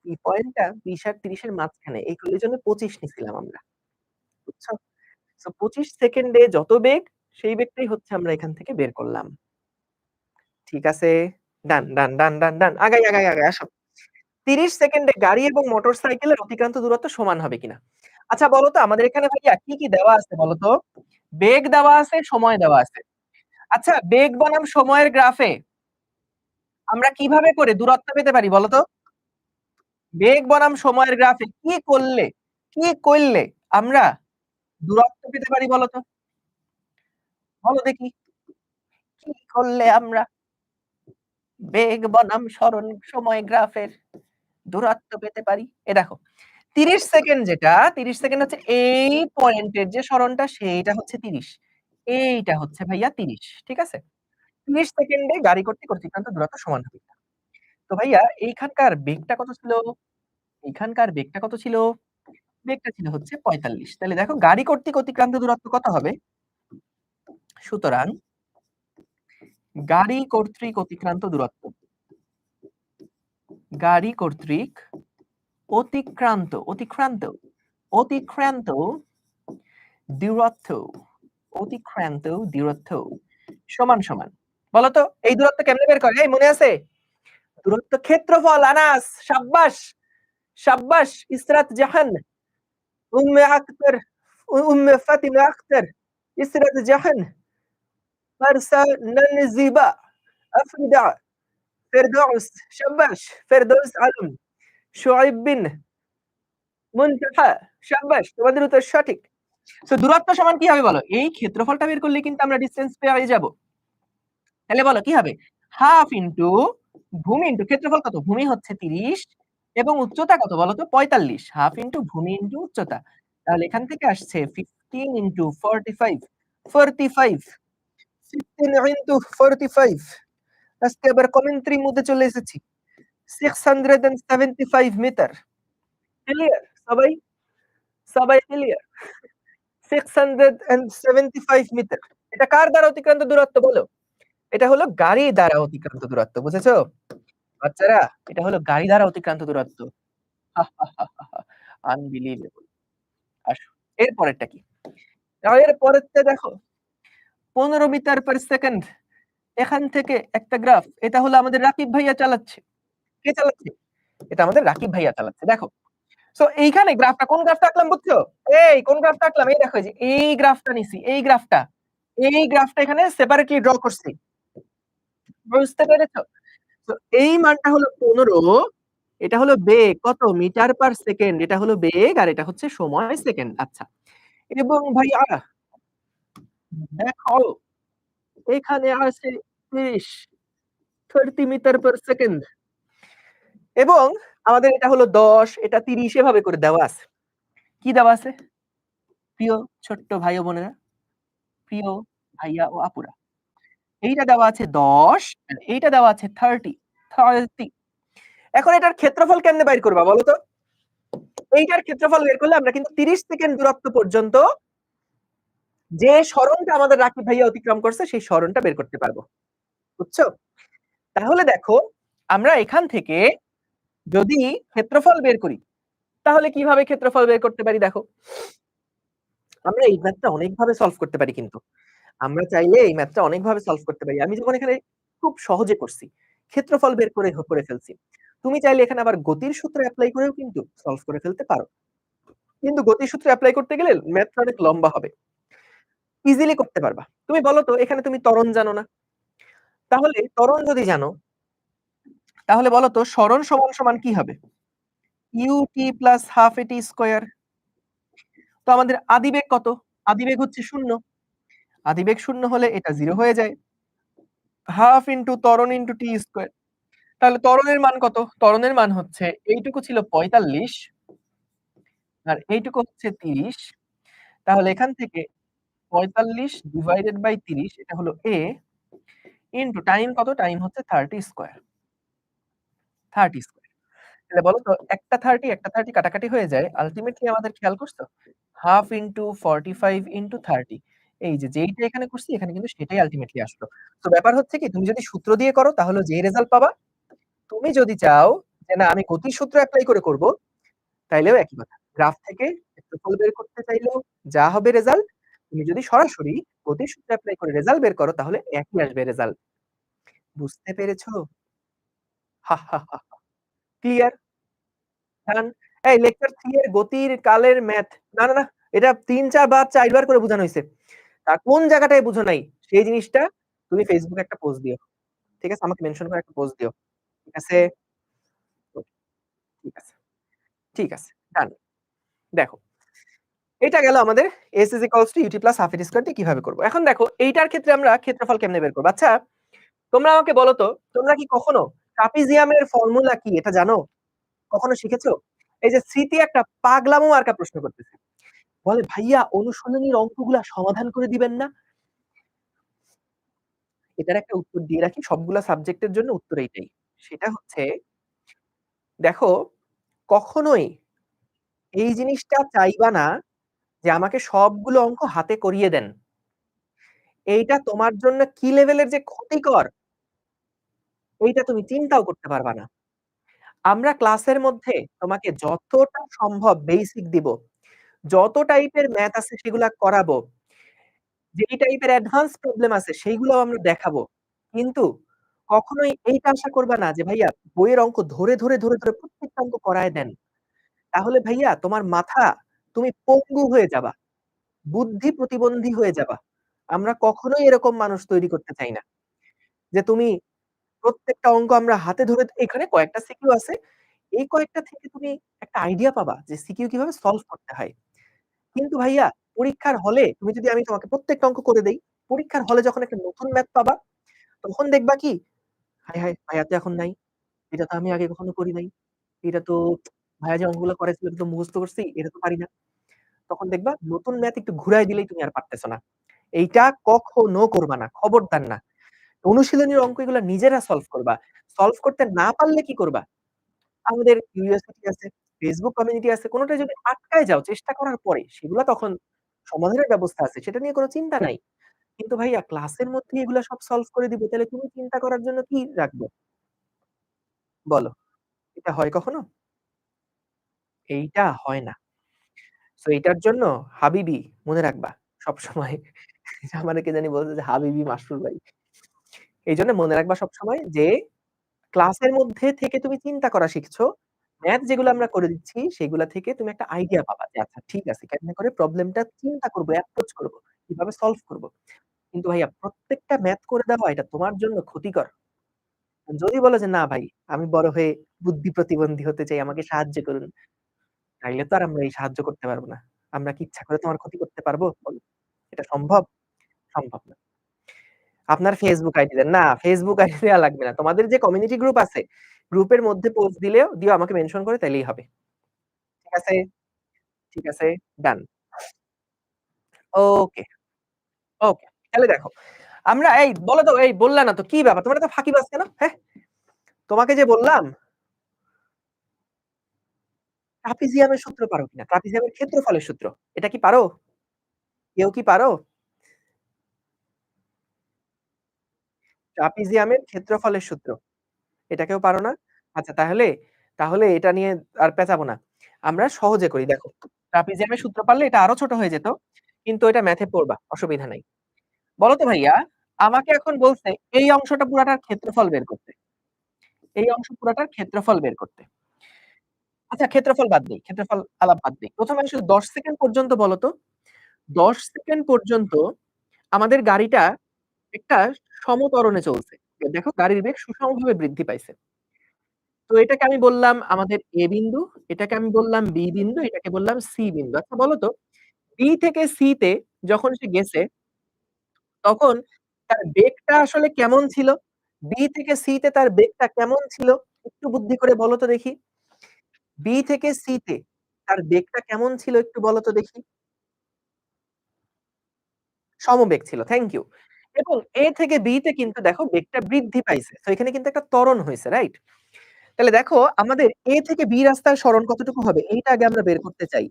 পি পয়েন্টটা ২০ আর ৩০ এর মাঝখানে। এইজন্য ২৫ নিছিলাম আমরা। বুঝছো? সো ২৫ সেকেন্ডে যত বেগ, সেই বেগটাই হচ্ছে আমরা এখান থেকে বের করলাম। ঠিক আছে? ডান। আগাই আসো। ৩০ সেকেন্ডে গাড়ি এবং মোটরসাইকেলের অতিক্রান্ত দূরত্ব সমান হবে কিনা? আচ্ছা বলো তো আমাদের এখানে ভাইয়া কি দেওয়া আছে বলো তো? বেগ দেওয়া আছে, সময় দেওয়া আছে। আচ্ছা বেগ বনাম সময়ের গ্রাফে আমরা কিভাবে করে দূরত্ব পেতে পারি বলো তো? বেগ বনাম সময়ের গ্রাফে কি করলে আমরা দূরত্ব পেতে পারি বলো তো? বলো দেখি। কি করলে আমরা বেগ বনাম সময় গ্রাফের দূরত্ব পেতে পারি? এ দেখো ৩০ সেকেন্ড যেটা ৩০ সেকেন্ড হচ্ছে এই পয়েন্টের যে সরণটা সেইটা হচ্ছে ৩০। এইটা হচ্ছে ভাইয়া ৩০। ঠিক আছে? ৩০ সেকেন্ডে গাড়ি কর্তৃক অতিক্রান্ত দূরত্ব সমান হবে। তো ভাইয়া এইখানকার বেগটা কত ছিল? এইখানকার বেগটা কত ছিল? বেগটা ছিল হচ্ছে ৪৫। তাহলে দেখো গাড়ি কর্তৃক অতিক্রান্ত দূরত্ব কত হবে? সুতরাং গাড়ি কর্তৃক অতিক্রান্ত দূরত্ব। গাড়ি কর্তৃক অতিক্রান্ত দূরত্ব অতিক্রান্ত দূরত্ব সমান। বলতো এই দূরত্ব কেমনে বের করে? এই মনে আছে? দূরত্ব ক্ষেত্রফল আনাস। সাব্বাস ইসরাত জাহান আক্তার ফাতিমা আক্তার ইসরাত জাহান ফারসা নানজিবা আফরিদা ফেরদৌস সাব্বাস ফেরদৌস আলম শুআইব বিন মুনতাহা সাব্বাস তোমাদের উত্তর সঠিক। সো দূরত্ব সমান কি হবে বলো? এই ক্ষেত্রফলটা বের করলে কিন্তু আমরা ডিসটেন্স পেয়ে যাব। তাহলে বলো কি হবে? হাফ ইনটু ভূমি ইনটু ক্ষেত্রফল কত? ভূমি হচ্ছে 30 এবং উচ্চতা কত বলো তো? 45। হাফ ইনটু ভূমি ইনটু উচ্চতা। তাহলে এখান থেকে আসছে 15 ইনটু 45 45 15 ইনটু 45 আজকে আবার কমেন্ট্রির মধ্যে চলে এসেছি। 675 মিটার। ক্লিয়ার সবাই? সবাই ক্লিয়ার? 675 মিটার। এটা কার দ্বারা অতিক্রান্ত দূরত্ব বলো? এটা হলো গাড়ি দ্বারা অতিক্রান্ত দূরত্ব। বুঝেছো? বাচ্চারা, এটা হলো গাড়ি দ্বারা অতিক্রান্ত দূরত্ব। আনবিলিভেবল। আসো, এর পরেরটা কি? এর পরেরটা দেখো, 15 মিটার পার সেকেন্ড। এখান থেকে একটা গ্রাফ। এটা হলো আমাদের রাকিব ভাইয়া চালাচ্ছে। কে চালাচ্ছে? এটা আমাদের রাকিব ভাইয়া চালাচ্ছে। দেখো। সো এইখানে গ্রাফটা কোন গ্রাফটা আঁকলাম বুঝছো? এই কোন গ্রাফটা আঁকলাম? এই দেখো যে এই গ্রাফটা নিছি, এই গ্রাফটা। এই গ্রাফটা এখানে সেপারেটলি ড্র করছি। বুঝতে পেরেছো? তো এই মানটা হলো 15, এটা হলো বেগ কত? Metre per second. এটা হলো বেগ আর এটা হচ্ছে সময় সেকেন্ড। আচ্ছা। এবং ভাইয়া দেখো এখানে আছে 30 মিটার পার সেকেন্ড এবং আমাদের এটা হলো 10, এটা 30 এভাবে করে দেওয়া আছে। কি দেওয়া আছে? প্রিয় ছোট্ট ভাই ও বোনেরা, প্রিয় ভাইয়া ও আপুরা, এইটা দেওয়া আছে 10 আর এইটা দেওয়া আছে 30। এখন এটার ক্ষেত্রফল কেমনে বাইর করবা বলো তো? এইটার ক্ষেত্রফল বের করলে আমরা কিন্তু 30 সেকেন্ড দূরত্ব পর্যন্ত যে সরণটা আমাদের রাকিব ভাইয়া অতিক্রম করছে সেই সরণটা বের করতে পারবো। বুঝছো? তাহলে দেখো আমরা এখান থেকে যদি ক্ষেত্রফল বের করি তাহলে কিভাবে ক্ষেত্রফল বের করতে পারি দেখো। আমরা এই ম্যাথটা অনেকভাবে সলভ করতে পারি কিন্তু। আমরা চাইলে এই ম্যাথটা অনেকভাবে সলভ করতে পারি। আমি যেমন এখানে খুব সহজে করছি। ক্ষেত্রফল বের করে ফেলছি। তুমি চাইলে এখানে আবার গতির সূত্র এপ্লাই করেও কিন্তু সলভ করে ফেলতে পারো। কিন্তু গতির সূত্র এপ্লাই করতে গেলে ম্যাথটা অনেক লম্বা হবে। ইজিলি করতে পারবা। তুমি বলো তো এখানে তুমি ত্বরণ জানো না? তাহলে ত্বরণ যদি জানো তাহলে বলো তো সরণ সমান কি হবে? ut প্লাস হাফ এটি স্কয়ার। তো আমাদের আদিবেগ কত? আদিবেগ হচ্ছে 0। আদিবেগ 0 হলে এটা 0 হয়ে যায়। হাফ ইনটু ত্বরণ ইনটু টি স্কয়ার। তাহলে ত্বরণের মান কত? ত্বরণের মান হচ্ছে এইটুকু ছিল 45 আর এইটুকু হচ্ছে 30। তাহলে এখান থেকে 45 ডিভাইডেড বাই 30 এটা হলো a ইনটু টাইম কত? টাইম হচ্ছে 30 স্কয়ার। 30 স্কয়ার। তাহলে বলো তো একটা 30 কাটাকাটি হয়ে যায়। আল্টিমেটলি আমাদের খেয়াল করছো? Half into 45 into 30। এই যে যেইটা এখানে করছি এখানে কিন্তু সেটাই আল্টিমেটলি আসলো। তো ব্যাপার হচ্ছে কি তুমি যদি সূত্র দিয়ে করো তাহলে যে রেজাল্ট পাবা। তুমি যদি চাও যে না আমি গতির সূত্র এপ্লাই করে করব তাইলেও একই কথা। গ্রাফ থেকে ক্ষেত্রফল বের করতে চাইলেও যা হবে রেজাল্ট, তুমি যদি সরাসরি গতির সূত্র এপ্লাই করে রেজাল্ট বের করো তাহলে একই আসবে রেজাল্ট। বুঝতে পেরেছো? হা, হা, হা। ক্লিয়ার? ডান। এই লেকচার 3 এর গতির কালের ম্যাথ। না। এটা ৩, ৪ বার ৪ বার করে বুঝানো হইছে। কোন জায়গাটায় বুঝো নাই সেই জিনিসটা তুমি ফেসবুকে একটা পোস্ট দিও। ঠিক আছে? আমাকে মেনশন করে একটা পোস্ট দিও। ঠিক আছে? ঠিক আছে। ঠিক আছে। ডান। দেখো। এটা গেল আমাদের s ut প্লাস হাফ এর স্কয়ার দিয়ে কিভাবে করব। এখন দেখো এইটার ক্ষেত্রে আমরা ক্ষেত্রফল কেমনে বের করব? আচ্ছা, তোমরা আমাকে বলো তো, তোমরা কি কখনো ট্রাপিজিয়ামের ফর্মুলা কি এটা জানো? কখনো শিখেছো? এই যে স্মৃতি একটা পাগলামো মার্কা প্রশ্ন করতেছে। বলে ভাইয়া অনুশীলনীর অঙ্কগুলা সমাধান করে দিবেন না? এটার একটা উত্তর দিয়ে রাখি সবগুলা সাবজেক্টের জন্য উত্তর এইটাই। সেটা হচ্ছে দেখো কখনোই এই জিনিসটা চাইবা না যে আমাকে সবগুলো অঙ্ক হাতে করিয়ে দেন। এইটা তোমার জন্য কি লেভেলের যে ক্ষতিকর, এইটা তুমি চিন্তাও করতে পারবা না। আমরা ক্লাসের মধ্যে তোমাকে যতটা সম্ভব বেসিক দিব। যত টাইপের ম্যাথ আছে সেগুলা করাবো। যেই টাইপের অ্যাডভান্স প্রবলেম আছে সেইগুলাও আমরা দেখাবো। কিন্তু কখনোই এইটা আশা করবা না যে ভাইয়া বইয়ের অঙ্ক ধরে প্রত্যেকটা অঙ্ক করায় দেন। তাহলে ভাইয়া তোমার মাথা তুমি পঙ্গু হয়ে যাবা। বুদ্ধি প্রতিবন্ধী হয়ে যাবা। আমরা কখনোই এরকম মানুষ তৈরি করতে চাই না। যে তুমি প্রত্যেকটা অঙ্ক আমরা হাতে ধরে এখানে কয়েকটা সিকিউ আছে। এই কয়েকটা থেকে তুমি একটা আইডিয়া পাবা যে সিকিউ কিভাবে সলভ করতে হয়। কিন্তু ভাইয়া পরীক্ষার হলে তুমি যদি আমি তোমাকে প্রত্যেকটা অঙ্ক করে দেই, পরীক্ষার হলে যখন একটা নতুন ম্যাথ পাবা, তখন দেখবা কি, হায়, হায়! ভাইয়া তো এখন নাই। এটা তো আমি আগে কখনো করি নাই। এটা তো ভাইয়া যে অঙ্কগুলো করাইছিল এটা তো মুখস্থ করছি, এটা তো পারি না। তখন দেখবা নতুন ম্যাথ একটু ঘুরায় দিলেই তুমি আর পারতেছ না। এইটা কখনো করবা না। খবরদার না। অনুশীলনীর অঙ্ক এগুলা নিজেরা সলভ করবা। সলভ করতে না পারলে কি করবা? আমাদের ইউনিভার্সিটি আছে, Facebook কমিউনিটি আছে। কোনটায় যদি আটকায় যাও চেষ্টা করার পরে, সেগুলা তখন সমাধানের ব্যবস্থা আছে। সেটা নিয়ে কোন চিন্তা নাই। কিন্তু ভাইয়া ক্লাসের মধ্যেই এগুলা সব সলভ করে দিবে, তাহলে তুমি চিন্তা করার জন্য কি রাখবো? বলো। এটা হয় কখনো? এইটা হয় না। সো এইটার জন্য হাবিবি মনে রাখবা সবসময়। আমারে কে জানি বলছে যে হাবিবি মাসুর ভাই। এইজন্য মনে রাখবা সবসময় যে ক্লাসের মধ্যে থেকে তুমি চিন্তা করা শিখছো। ম্যাথ যেগুলো আমরা করে দিচ্ছি সেগুলা থেকে তুমি একটা আইডিয়া পাবা যে আচ্ছা ঠিক আছে কেমনে করে প্রবলেমটা চিন্তা করব, অ্যাপ্রোচ করব, কিভাবে সলভ করব। কিন্তু ভাইয়া প্রত্যেকটা ম্যাথ করে দেওয়া এটা তোমার জন্য ক্ষতিকর। যদি বলো যে না ভাই আমি বড় হয়ে বুদ্ধি প্রতিবন্ধী হতে চাই, আমাকে সাহায্য করুন। তাইলে তো আর আমরা এই সাহায্য করতে পারব না। আমরা কি ইচ্ছা করে তোমার ক্ষতি করতে পারবো? বলো। এটা সম্ভব? সম্ভব না। আপনার Facebook আইডি দেন। না, Facebook আইডি দেয়া লাগবে না। তোমাদের যে কমিউনিটি গ্রুপ আছে, গ্রুপের মধ্যে পোস্ট দিও আমাকে মেনশন করে তাইলেই হবে। ঠিক আছে? ঠিক আছে, ডান। ওকে, ওকে। তাহলে দেখো, আমরা এই বলো তো এই বললা না তো কি ব্যাপার? তোমরা এত ফাঁকিবাজ কেন? হ্যাঁ? তোমাকে যে বললাম ট্রাপিজিয়ামের সূত্র পারো কিনা? ট্রাপিজিয়ামের ক্ষেত্রফলের সূত্র। এটা কি পারো? কেউ কি পারো? ট্রাপিজিয়ামের ক্ষেত্রফলের সূত্র। এটা কেউ পারো না? আচ্ছা তাহলে এটা নিয়ে আর পেঁচাবো না। আমরা সহজে করি দেখো। ট্রাপিজিয়ামের সূত্র পারলে এটা আরো ছোট হয়ে যেত। কিন্তু এটা ম্যাথে পড়বা, অসুবিধা নাই। বলো তো ভাইয়া, আমাকে এখন বলছে এই অংশটা পুরাটার ক্ষেত্রফল বের করতে। এই অংশ পুরাটার ক্ষেত্রফল বের করতে। আচ্ছা ক্ষেত্রফল বাদ দেই। ক্ষেত্রফল আলাপ বাদ দেই। ১ম এ শুধু ১০ সেকেন্ড পর্যন্ত বলো তো। ১০ সেকেন্ড পর্যন্ত আমাদের গাড়িটা একটা সমত্বরণে চলছে। দেখো গাড়ির বেগ সুষমভাবে বৃদ্ধি পাইছে। তো এটাকে আমি বললাম আমাদের A বিন্দু, এটাকে আমি বললাম B বিন্দু, এটাকে বললাম C বিন্দু। আচ্ছা বলো তো B থেকে C তে যখন সে গেছে তখন তার বেগটা আসলে কেমন ছিল? B থেকে C তে তার বেগটা কেমন ছিল? একটু বুদ্ধি করে বলো তো দেখি। B থেকে C তে তার বেগটা কেমন ছিল একটু বলো তো দেখি? সমবেগ ছিল। Thank you. এবং A থেকে B তে কিন্তু দেখো বেগটা বৃদ্ধি পাইছে। তো এখানে কিন্তু একটা ত্বরণ হইছে, রাইট? তাহলে দেখো আমাদের A থেকে B রাস্তার সরণ কতটুকু হবে? এইটা আগে আমরা বের করতে চাই।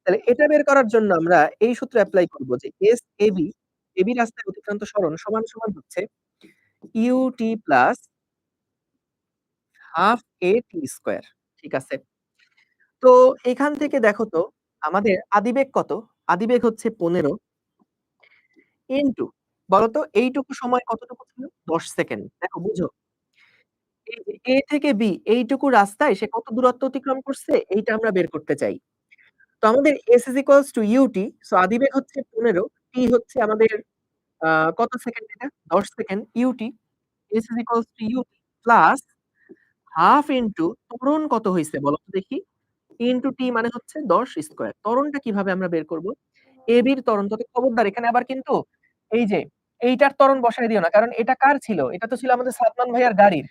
তাহলে এটা বের করার জন্য আমরা এই সূত্র এপ্লাই করব যে AB রাস্তায় অতিক্রান্ত সরণ সমান হচ্ছে UT plus half AT square. ঠিক আছে? তো এখান থেকে দেখো তো আমাদের আদিবেগ কত? আদিবেগ হচ্ছে ১৫ ইনটু বলতো এইটুকু সময় কতটুকু ছিল? ১০ সেকেন্ড। দেখো বুঝো। এই যে A থেকে B এইটুকু রাস্তায় সে কত দূরত্ব অতিক্রম করছে? এইটা আমরা বের করতে চাই। তো আমাদের S is equals to UT so আদিবেগ হচ্ছে ১৫ T হচ্ছে আমাদের আ কত সেকেন্ড এটা? ১০ second UT S is equals to UT plus half into ত্বরণ কত হইছে বলো তো দেখি? ইনটু T মানে হচ্ছে ১০ স্কয়ার। ত্বরণটা কিভাবে আমরা বের করব? AB র ত্বরণ তবে খবরদার এখানে আবার কিন্তু এই যে এইটার ত্বরণ বসায় দিও না। কারণ এটা কার ছিল? এটা তো ছিল আমাদের সাদমান ভাইয়ার গাড়ির।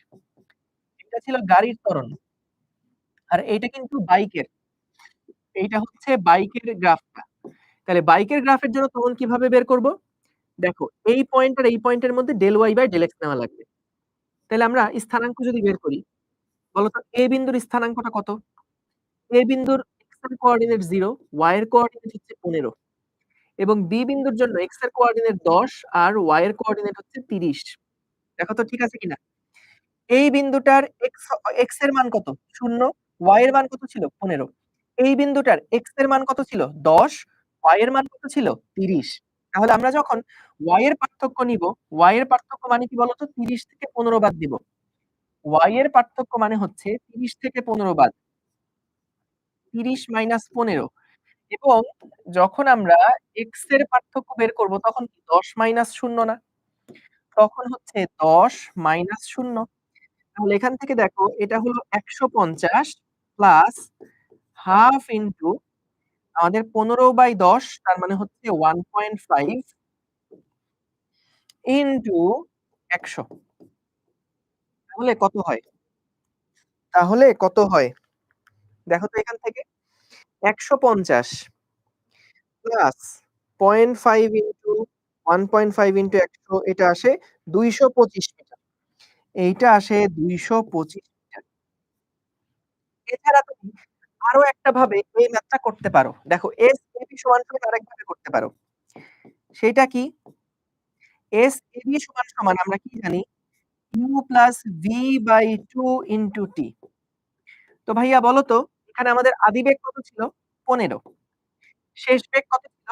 এটা ছিল গাড়ির ত্বরণ। আর এইটা কিন্তু বাইকের। এইটা হচ্ছে বাইকের গ্রাফটা। তাহলে বাইকের গ্রাফের জন্য ত্বরণ কিভাবে বের করব? দেখো এই পয়েন্ট আর এই পয়েন্টের মধ্যে del y by del x নেওয়া লাগবে। তাহলে আমরা স্থানাঙ্ক যদি বের করি, বলতো A বিন্দুর স্থানাঙ্কটা কত? A বিন্দুর x এর কোঅর্ডিনেট 0, y এর কোঅর্ডিনেট হচ্ছে 15। এবং B বিন্দুর জন্য x এর কোঅর্ডিনেট ১০ আর y এর কোঅর্ডিনেট হচ্ছে ৩০। দেখো তো ঠিক আছে কিনা? এই বিন্দুটার x এর মান কত? ০, y এর মান কত ছিল? ১৫। এই বিন্দুটার x এর মান কত ছিল? ১০, y এর মান কত ছিল? ৩০। তাহলে আমরা যখন y এর পার্থক্য নিব, y এর পার্থক্য মানে কি বলতো? ৩০ থেকে ১৫ বাদ দিব। y এর পার্থক্য মানে হচ্ছে ৩০ থেকে ১৫ বাদ। ৩০ মাইনাস ১৫ এবং যখন আমরা x এর পার্থক্য বের করব তখন কি ১০ মাইনাস ০ না? তখন হচ্ছে ১০ মাইনাস ০। তাহলে এখান থেকে দেখো এটা হলো ১৫০ প্লাস হাফ ইনটু আমাদের ১৫/১০ তার মানে হচ্ছে 1.5 ইনটু ১০০। তাহলে কত হয়? তাহলে কত হয়? দেখো তো এখান থেকে ১৫০ প্লাস 0.5 ইনটু 1.5 ইনটু ১০০ এটা আসে ২২৫ মিটার। এইটা আসে ২২৫ মিটার। এছাড়া তুমি আরো একটা ভাবে এই ম্যাথটা করতে পারো। দেখো SAB সমান আরেকভাবে করতে পারো। সেইটা কি? SAB সমান আমরা কি জানি? U plus V/2 into T। তো ভাইয়া বলো তো এখানে আমাদের আদিবেগ কত ছিল? ১৫। শেষ বেগ কত ছিল?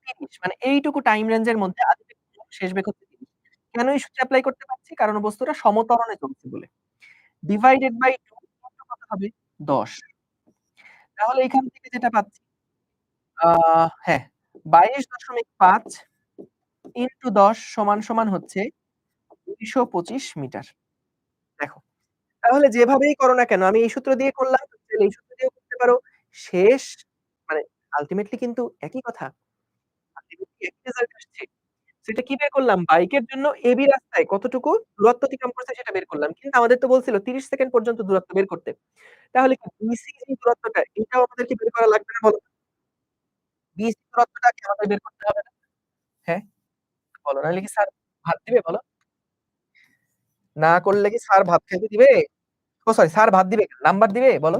৩০। মানে এইটুকু টাইম রেঞ্জের মধ্যে আদিবেগ ছিল, শেষ বেগ হচ্ছে ৩০। কেন এই সূত্র এপ্লাই করতে পারছি? কারণ বস্তুটা সমত্বরণে চলছে বলে। ডিভাইডেড বাই 2 কত হবে? ১০। তাহলে এখান থেকে যেটা পাচ্ছি আ হ্যাঁ, ২২.৫ ইনটু ১০ সমান হচ্ছে ২২৫ মিটার। দেখো। তাহলে যেভাবেই করো না কেন, আমি এই সূত্র দিয়ে করলাম, তুমি চাইলে এই সূত্র দিয়েও করতে পারো। শেষ মানে আল্টিমেটলি কিন্তু একই কথা। আল্টিমেটলি একই রেজাল্ট আসছে। সেটা কি বের করলাম? বাইকের জন্য এবি রাস্তায় কতটুকু দূরত্ব অতিক্রম করছে সেটা বের করলাম। কিন্তু আমাদের তো বলছিল ৩০ সেকেন্ড পর্যন্ত দূরত্ব বের করতে। তাহলে কি বিসি যে দূরত্বটা এটাও আমাদেরকে বের করা লাগবে না বলো? বিসি দূরত্বটা কি আমাদের বের করতে হবে না? হ্যাঁ? বলো নাহলে কি স্যার ভাত দিবে বলো? না করলে কি স্যার ভাত খাইতে দিবে? ও সরি স্যার ভাত দিবে কেন? নাম্বার দিবে বলো?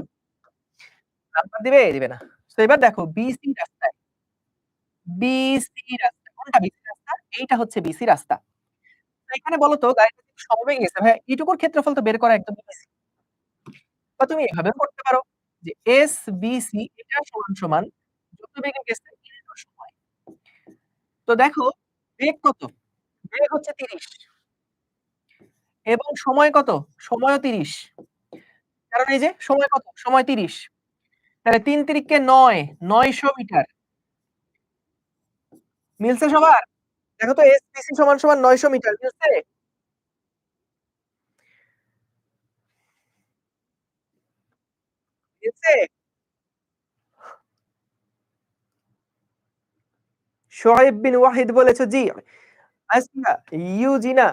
নাম্বার দিবে? দিবে না। তো এবার দেখো বিসি রাস্তায়, বিসি রাস্তা কোনটা বিসি রাস্তা? এইটা হচ্ছে বিসি রাস্তা। তো এখানে বলো তো গাড়িটা কিন্তু সমবেগে গেছে। ভাইয়া এইটুকুর ক্ষেত্রফল তো বের করা একদমই ইজি। বা তুমি এভাবেও করতে পারো যে এসবিসি এটা সমান যত বেগে গেছে ইনটু সময়। তো দেখো বেগ কত? বেগ হচ্ছে ৩০ এবং সময় কত? সময়ও ৩০। কারণ এই যে সময় কত? সময় ৩০। তাহলে ৩ তিরিকে ৯, ৯০০ মিটার। মিলছে সবার? দেখো তো এসবিসি সমান ৯০০ মিটার মিলছে? মিলছে? শোয়েব বিন ওয়াহিদ বলেছে জি। আসিয়া, ইউজিনা,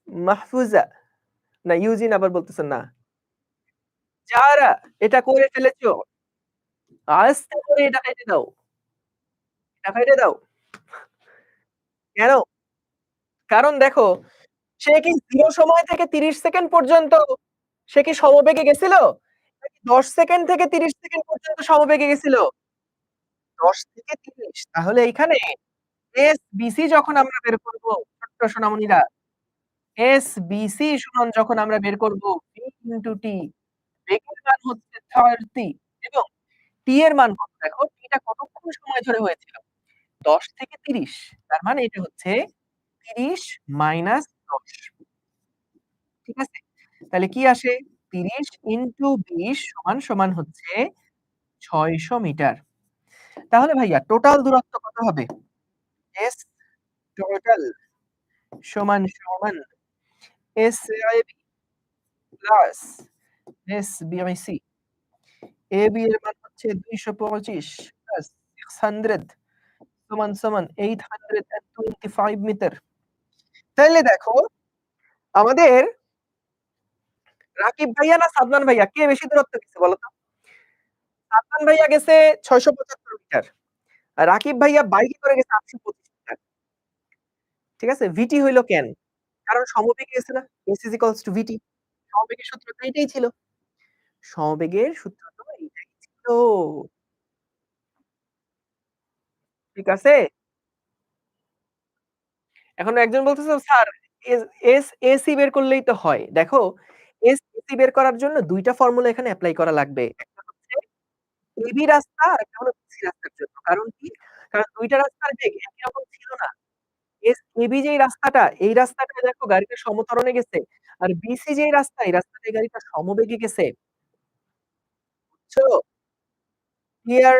মাহফুজা না ইউজিন আবার বলতেছে না। যারা এটা করে ফেলেছো, আস্তে করে এটা কেটে দাও। এটা কেটে দাও। কেন? কারণ দেখো, সে কি 0 সময় থেকে ৩০ সেকেন্ড পর্যন্ত সে কি সমবেগে গেছিল? নাকি ১০ সেকেন্ড থেকে ৩০ সেকেন্ড পর্যন্ত সমবেগে গেছিল? ১০ থেকে ৩০ তাহলে এইখানে এসবিসি যখন আমরা বের করব, ছোট্ট সোনামণিরা, এসবিসি সমান যখন আমরা বের করব V ইনটু T, বেগের মান হচ্ছে 30 এবং T এর মান কত দেখো? T টা কতক্ষণ সময় ধরে হয়েছিল? ১০ থেকে ৩০। তার মানে এটা হচ্ছে ৩০ মাইনাস ১০। ঠিক আছে? তাহলে কি আসে? ৩০ ইনটু ২০ সমান হচ্ছে ৬০০ মিটার। তাহলে ভাইয়া টোটাল দূরত্ব কত হবে? S টোটাল সমান SAB প্লাস SBIC। AB এর মান হচ্ছে ২২৫ প্লাস 600 সমান 825 মিটার। তাইলে দেখো আমাদের রাকিব ভাইয়া না সাদমান ভাইয়া কে বেশি দূরত্ব গেছে বলো তো? সাদমান ভাইয়া গেছে ৬৭৫ মিটার। আর রাকিব ভাইয়া বাইকে করে গেছে ৮২৫ মিটার। ঠিক আছে? VT হইল কেন? কারণ সমবেগে গেছে না? S is equals to VT সমবেগের সূত্র তো এইটাই ছিল। সমবেগের সূত্র তো এইটাই ছিল। ঠিক আছে? এখন একজন বলতেছে, "স্যার এস এস এসি বের করলেই তো হয়।" দেখো, এসি বের করার জন্য ২ টা ফর্মুলা এখানে এপ্লাই করা লাগবে। একটা হচ্ছে এবি রাস্তা, আরেকটা হলো বিসি রাস্তার জন্য। কারণ কি? কারণ ২ টা রাস্তার বেগ একই রকম ছিল না। এবি যেই রাস্তাটা, এই রাস্তাটায় দেখো গাড়িটা সমত্বরণে গেছে। আর বিসি যেই রাস্তা, এই রাস্তাটায় গাড়িটা সমবেগে গেছে। বুঝছো? ক্লিয়ার?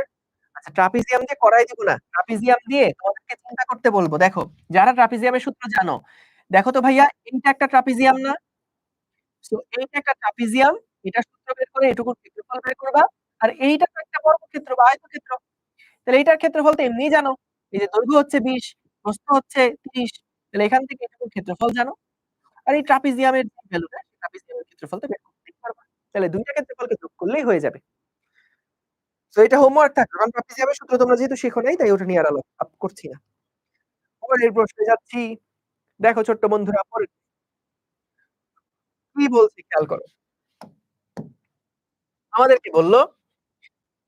আচ্ছা ট্রাপিজিয়াম দিয়ে করাই দিব না। ট্রাপিজিয়াম দিয়ে তোমাদেরকে চিন্তা করতে বলব। দেখো, যারা ট্রাপিজিয়ামের সূত্র জানো, দেখো তো ভাইয়া এইটা একটা ট্রাপিজিয়াম না? সো এইটা একটা ট্রাপিজিয়াম, এটার সূত্র বের করে এটুকুর ক্ষেত্রফল বের করবা। আর এইটা তো একটা বর্গক্ষেত্র বা আয়তক্ষেত্র। তাহলে এইটার ক্ষেত্রফল তো এমনিই জানো। এই যে দৈর্ঘ্য হচ্ছে ২০, প্রস্থ হচ্ছে ৩০। তাহলে এখান থেকে এটুকুর ক্ষেত্রফল জানো। আর এই ট্রাপিজিয়ামের যে ভ্যালুটা, ট্রাপিজিয়ামের ক্ষেত্রফলটা বের করতে পারবা। তাহলে ২ টা ক্ষেত্রফলকে যোগ করলেই হয়ে যাবে। সো এটা হোমওয়ার্ক থাকলো। কারণ ট্রাপিজিয়ামের সূত্র তোমরা যেহেতু শিখো নাই, তাই ওটা নিয়ে আর আলাপ করছি না। পরের প্রশ্নে যাচ্ছি। দেখো ছোট্ট বন্ধুরা, কি বলছে খেয়াল করো। আমাদের কি বলল?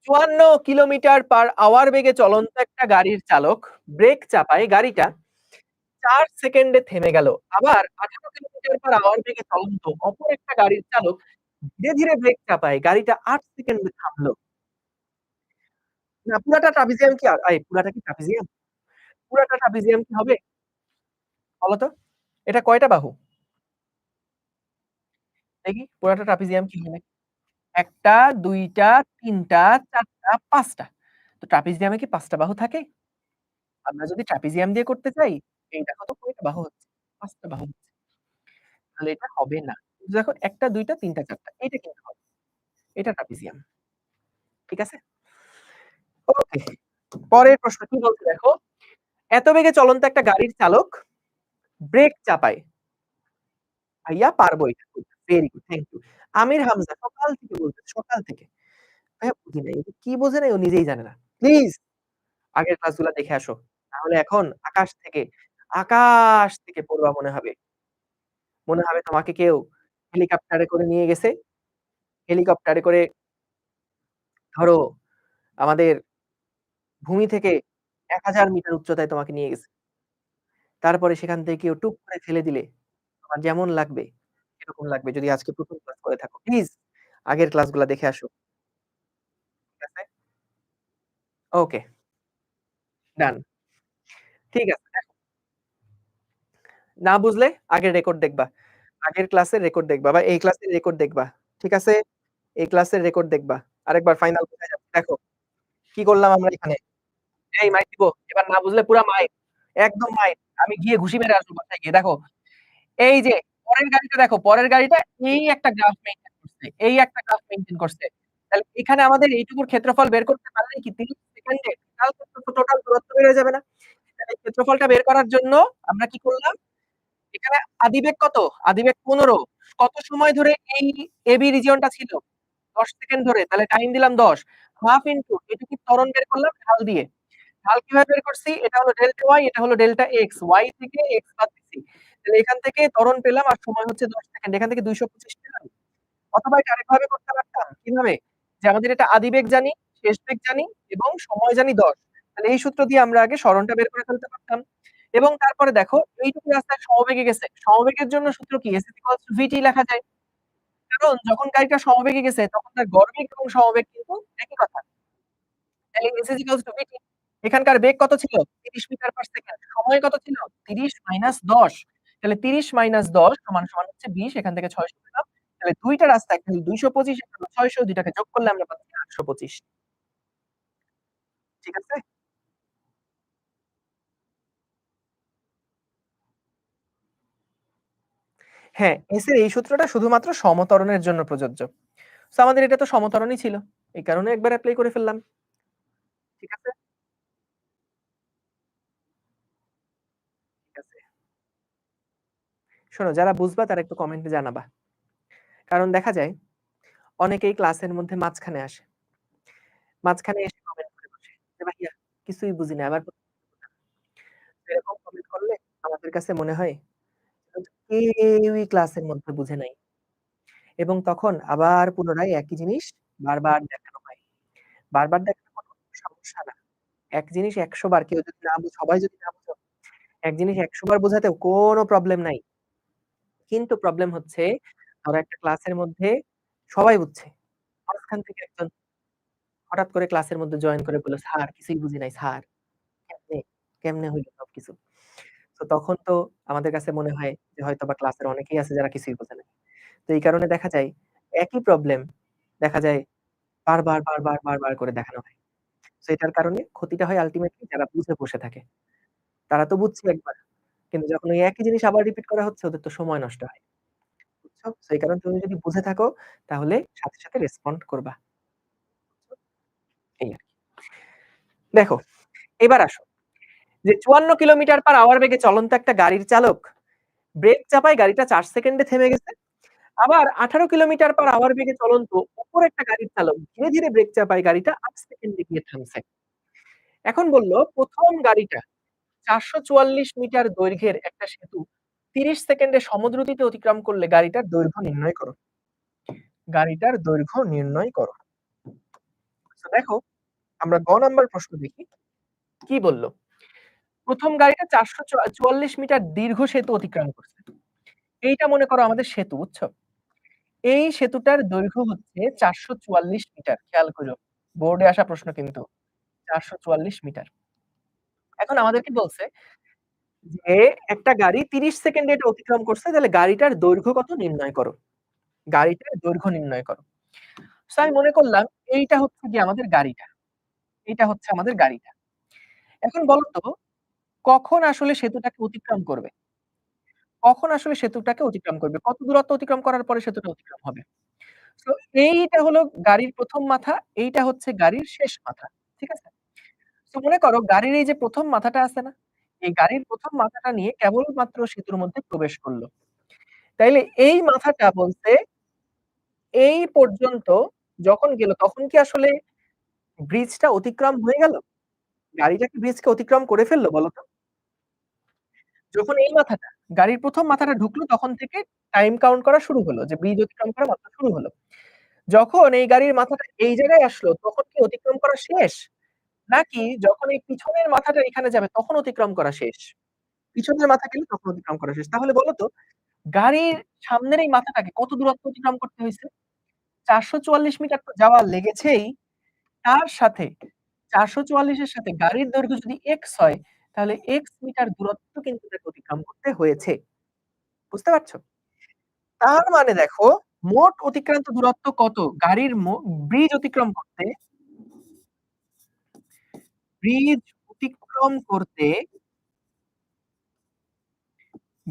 ৫৪ কিলোমিটার পার আওয়ার বেগে চলন্ত একটা গাড়ির চালক ব্রেক চাপায় গাড়িটা ৪ সেকেন্ডে থেমে গেল। আবার ১৮ কিলোমিটার পার আওয়ার বেগে চলন্ত অপর একটা গাড়ির চালক ধীরে ব্রেক চাপায় গাড়িটা ৮ সেকেন্ডে থামলো। না পুরাটা ট্রাপিজিয়াম কি পুরাটা কি ট্রাপিজিয়াম? পুরাটা ট্রাপিজিয়াম কি হবে? বলো তো? এটা কয়টা বাহু? দেখি পুরাটা ট্রাপিজিয়াম কি হবে? ১ টা, ২ টা, ৩ টা, ৪ টা, ৫ টা। তো ট্রাপিজিয়ামে কি ৫ টা বাহু থাকে? আমরা যদি ট্রাপিজিয়াম দিয়ে করতে চাই, এই দেখো তো কয়টা বাহু হচ্ছে? ৫ টা বাহু হচ্ছে। তাহলে এটা হবে না। দেখো ১ টা, ২ টা, ৩ টা, ৪ টা। এইটা কিন্তু হবে। এটা ট্রাপিজিয়াম। ঠিক আছে? ওকে। পরের প্রশ্ন কি বলছে দেখো। এত বেগে চলন্ত একটা গাড়ির চালক ব্রেক চাপায়। ভাইয়া পারবো এটা করতে। Very good. Thank you. Amir Hamza সকাল থেকে বলতেছে, সকাল থেকে। ভাইয়া বুঝি নাই। ও কি বোঝে নাই ও নিজেই জানে না। প্লিজ আগের ক্লাসগুলা দেখে আসো। তাহলে এখন আকাশ থেকে পড়বা মনে হবে। মনে হবে তোমাকে কেউ হেলিকপ্টারে করে নিয়ে গেছে। হেলিকপ্টারে করে ধরো আমাদের ভূমি থেকে ১,০০০ মিটার উচ্চতায় তোমাকে নিয়ে গেছে। তারপরে সেখান থেকে কেউ টুক করে ফেলে দিলে তোমার যেমন লাগবে, এরকম লাগবে যদি আজকে ১ম ক্লাস করে থাকো। প্লিজ আগের ক্লাসগুলা দেখে আসো। ঠিক আছে? ওকে, ডান। ঠিক আছে। দেখো, না বুঝলে আগের রেকর্ড দেখবা। আগের ক্লাসের রেকর্ড দেখবা বা এই ক্লাসের রেকর্ড দেখবা। ঠিক আছে? এই ক্লাসের রেকর্ড দেখবা। আরেকবার ফাইনাল বোঝা যাচ্ছে। দেখো, কি করলাম আমরা এখানে? এই মাইর দিব। এবার না বুঝলে পুরা মাইর। একদম মাইর। আমি গিয়ে ঘুষি মেরে আসবো বাসায় গিয়ে। দেখো, এই যে পরের গাড়িটা দেখো, পরের গাড়িটা এই একটা গ্রাফ মেইনটেইন করছে। এই একটা গ্রাফ মেইনটেইন করছে। তাহলে এখানে আমাদের এইটুকুর ক্ষেত্রফল বের করতে পারলেই কি ৩০ সেকেন্ডে টোটাল দূরত্ব বের হয়ে যাবে না? তাহলে ক্ষেত্রফলটা বের করার জন্য আমরা কি করলাম? এখানে আদিবেগ কত? আদিবেগ ১৫। কত সময় ধরে এই এবি রিজিয়নটা ছিল? ১০ সেকেন্ড ধরে। তাহলে টাইম দিলাম ১০। হাফ ইনটু এটুকুর ত্বরণ বের করলাম ঢাল দিয়ে। ঢাল কিভাবে বের করছি? এটা হলো ডেল্টা ওয়াই, এটা হলো ডেল্টা এক্স। ওয়াই থেকে এক্স বাদ দিছি। তাহলে এখান থেকে ত্বরণ পেলাম আর সময় হচ্ছে ১০ সেকেন্ড। এখান থেকে ২২৫ পেলাম। অথবা এটা আরেকভাবে করতে পারতাম। কিভাবে? যে আমাদের এটা আদিবেগ জানি, শেষ বেগ জানি এবং সময় জানি ১০। তাহলে এই সূত্র দিয়ে আমরা আগে সরণটা বের করে ফেলতে পারতাম। এবং তারপরে দেখো এইটুকু রাস্তায় সমবেগে গেছে। সমবেগের জন্য সূত্র কি? s = vt লেখা যায়। কারণ যখন গাড়িটা সমবেগে গেছে তখন তার গড়বেগ এবং সমবেগ কিন্তু একই কথা। তাহলে s = vt এখানকার বেগ কত ছিল? ৩০ মিটার পার সেকেন্ড। সময় কত ছিল? ৩০ - ১০। তাহলে ৩০ - ১০ সমান হচ্ছে ২০ এখান থেকে ৬০০ পেলাম। তাহলে ২ টা রাস্তা একটা হলো ২২৫ একটা হলো ৬০০ ২ টাকে যোগ করলে আমরা পাচ্ছি ৮২৫। ঠিক আছে? হ্যাঁ, s এর এই সূত্রটা শুধুমাত্র সমত্বরণের জন্য প্রযোজ্য। সো আমাদের এটা তো সমত্বরণই ছিল। এই কারণে একবার এপ্লাই করে ফেললাম। ঠিক আছে? ঠিক আছে। শোনো যারা বুঝবা তারা একটু কমেন্টে জানাবা। কারণ দেখা যায় অনেকেই ক্লাসের মধ্যে মাঝখানে আসে। মাঝখানে এসে কমেন্ট করে বসে যে, "ভাইয়া কিছুই বুঝি না আবার" এরকম কমেন্ট করলে আমাদের কাছে মনে হয় কেউই ক্লাসের মধ্যে বুঝে নাই। এবং তখন আবার পুনরায় একই জিনিস বারবার দেখানো হয়। বারবার দেখানো কোনো সমস্যা না। এক জিনিস ১০০ বার কেউ যদি না বুঝ সবাই যদি না বুঝো এক জিনিস ১০০ বার বোঝাতেও কোনো প্রবলেম নাই। কিন্তু প্রবলেম হচ্ছে ধরো একটা ক্লাসের মধ্যে সবাই বুঝছে। মাঝখান থেকে একজন হঠাৎ করে ক্লাসের মধ্যে জয়েন করে বলল, "স্যার কিছুই বুঝি নাই স্যার।" কেমনে, কেমনে হইল সবকিছু? তো তখন তো আমাদের কাছে মনে হয় যে হয়তোবা ক্লাসের অনেকেই আছে যারা কিছুই বোঝে না। তো এই কারণে দেখা যায় একই প্রবলেম দেখা যায় বারবার করে দেখানো হয়। সো এটার কারণে ক্ষতিটা হয় আল্টিমেটলি যারা বুঝে বসে থাকে। তারা তো বুঝছে একবার। কিন্তু যখন ওই একই জিনিস আবার রিপিট করা হচ্ছে ওদের তো সময় নষ্ট হয়। বুঝছো? সো এই কারণে তুমি যদি বুঝে থাকো তাহলে সাথে রেসপন্ড করবা। এই আরকি। দেখো, এবার আসো যে ৫৪ কিলোমিটার পার আওয়ার বেগে চলন্ত একটা গাড়ির চালক ব্রেক চাপায় গাড়িটা ৪ সেকেন্ডে থেমে গেছে। আবার ১৮ কিলোমিটার পার আওয়ার বেগে চলন্ত অপর একটা গাড়ির চালক ধীরে ব্রেক চাপায় গাড়িটা ৮ সেকেন্ডে গিয়ে থামছে। এখন বলল ১ম গাড়িটা ৪৪৪ মিটার দৈর্ঘ্যের একটা সেতু ৩০ সেকেন্ডে সমদ্রুতিতে অতিক্রম করলে গাড়িটার দৈর্ঘ্য নির্ণয় করো। গাড়িটার দৈর্ঘ্য নির্ণয় করো। তো দেখো আমরা গ নাম্বার প্রশ্ন দেখি। কি বলল? ১ম গাড়িটা ৪৪৪ মিটার দীর্ঘ সেতু অতিক্রম করছে। এইটা মনে করো আমাদের সেতু, বুঝছো? এই সেতুটার দৈর্ঘ্য হচ্ছে ৪৪৪ মিটার। খেয়াল কইরো। বোর্ডে আসা প্রশ্ন কিন্তু ৪৪৪ মিটার। এখন আমাদেরকে বলছে যে একটা গাড়ি ৩০ সেকেন্ডে এটা অতিক্রম করছে, তাহলে গাড়িটার দৈর্ঘ্য কত নির্ণয় করো। গাড়িটার দৈর্ঘ্য নির্ণয় করো। সো আমি মনে করলাম এইটা হচ্ছে গিয়ে আমাদের গাড়িটা। এইটা হচ্ছে আমাদের গাড়িটা। এখন বলো তো কখন আসলে সেতুটাকে অতিক্রম করবে? কখন আসলে সেতুটাকে অতিক্রম করবে? কত দূরত্ব অতিক্রম করার পরে সেতুটা অতিক্রম হবে? সো এইটা হলো গাড়ির ১ম মাথা, এইটা হচ্ছে গাড়ির শেষ মাথা। ঠিক আছে? তো মনে করো গাড়ির এই যে ১ম মাথাটা আছে না? এই গাড়ির ১ম মাথাটা নিয়ে কেবলমাত্র সেতুর মধ্যে প্রবেশ করল। তাইলে এই মাথাটা বলতে এই পর্যন্ত যখন গেল তখন কি আসলে ব্রিজটা অতিক্রম হয়ে গেল? গাড়িটা কি ব্রিজকে অতিক্রম করে ফেলল বলো তো? যখন এই মাথাটা, গাড়ির ১ম মাথাটা ঢুকলো তখন থেকে টাইম কাউন্ট করা শুরু হলো যে ব্রিজ অতিক্রম করা মাত্র শুরু হলো। যখন এই গাড়ির মাথাটা এই জায়গায় আসলো তখন কি অতিক্রম করা শেষ? নাকি যখন এই পিছনের মাথাটা এখানে যাবে তখন অতিক্রম করা শেষ? পিছনের মাথা গেলে তখন অতিক্রম করা শেষ। তাহলে বলো তো গাড়ির সামনের এই মাথাটাকে কত দূরত্ব অতিক্রম করতে হইছে? ৪৪৪ মিটার তো যাওয়া লেগেছেই। তার সাথে ৪৪৪ এর সাথে গাড়ির দৈর্ঘ্য যদি x হয়, তাহলে x মিটার দূরত্ব কিন্তু তাকে অতিক্রম করতে হয়েছে। বুঝতে পারছো? তার মানে দেখো মোট অতিক্রান্ত দূরত্ব কত? গাড়ির ব্রিজ অতিক্রম করতে ব্রিজ অতিক্রম করতে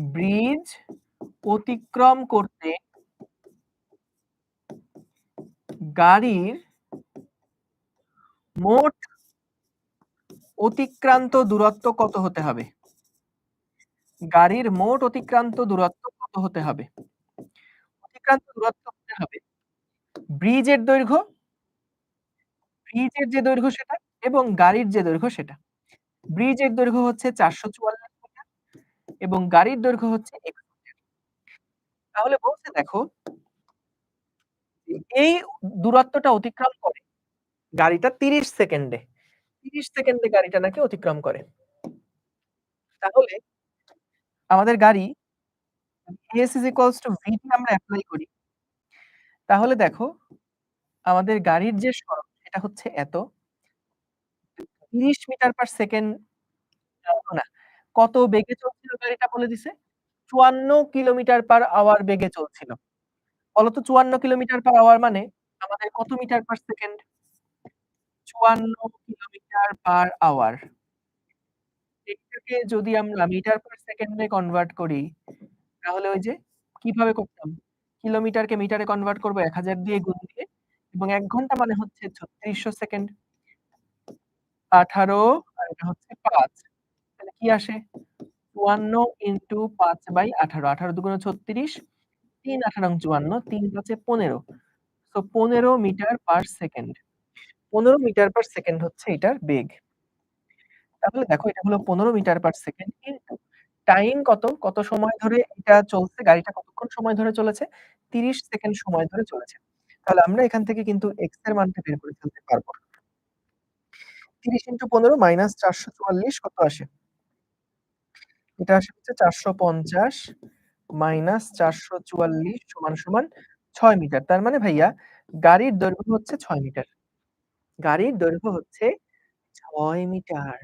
ব্রিজ অতিক্রম করতে গাড়ির মোট অতিক্রান্ত দূরত্ব কত হতে হবে? গাড়ির মোট অতিক্রান্ত দূরত্ব কত হতে হবে? অতিক্রান্ত দূরত্ব হতে হবে ব্রিজের যে দৈর্ঘ্য সেটা এবং গাড়ির যে দৈর্ঘ্য সেটা। ব্রিজের দৈর্ঘ্য হচ্ছে ৪৪৪ মিটার এবং গাড়ির দৈর্ঘ্য হচ্ছে x মিটার। তাহলে বলছে দেখো যে এই দূরত্বটা অতিক্রম করে গাড়িটা ৩০ সেকেন্ডে। ৩০ সেকেন্ডে গাড়িটা নাকি অতিক্রম করে। তাহলে আমাদের গাড়ি s v টি আমরা এপ্লাই করি। তাহলে দেখো আমাদের গাড়ির যে সড়ক সেটা হচ্ছে এত ৩০ মিটার পার সেকেন্ড না। কত বেগে চলছিল গাড়িটা বলে দিছে? ৫৪ কিলোমিটার পার আওয়ার বেগে চলছিল। বলতো ৫৪ কিলোমিটার পার আওয়ার মানে আমাদের কত metre per second? ৫৪ kilometre per hour. এটাকে যদি আমরা মিটার পার সেকেন্ডে কনভার্ট করি, তাহলে ওই যে কিভাবে করতাম? কিলোমিটারকে মিটারে কনভার্ট করব ১০০০ দিয়ে গুণ দিয়ে এবং ১ ঘন্টা মানে হচ্ছে ৩৬০০ সেকেন্ড। ১৮ আর এটা হচ্ছে ৫। তাহলে কি আসে? ৫৪ ইন্টু ৫/১৮ ১৮ দুগুণে ৩৬ ৩ ১৮ ৫৪ ৩ ৫ এ ১৫ so ১৫ metre per second. ১৫ metre per second হচ্ছে এটার বেগ। তাহলে দেখো এটা হলো ১৫ metre per second into time কত? কত সময় ধরে এটা চলছে? গাড়িটা কতক্ষণ সময় ধরে চলেছে? ৩০ সেকেন্ড সময় ধরে চলেছে। তাহলে আমরা এখান থেকে কিন্তু x এর মানটা বের করে ফেলতে পারব। ৩০ ইন্টু ১৫ মাইনাস ৪৪৪ কত আসে? এটা আসে হচ্ছে 450 মাইনাস 444 সমান 6 মিটার। তার মানে ভাইয়া গাড়ির দৈর্ঘ্য হচ্ছে 6 মিটার। গাড়ির দৈর্ঘ্য হচ্ছে 6 মিটার।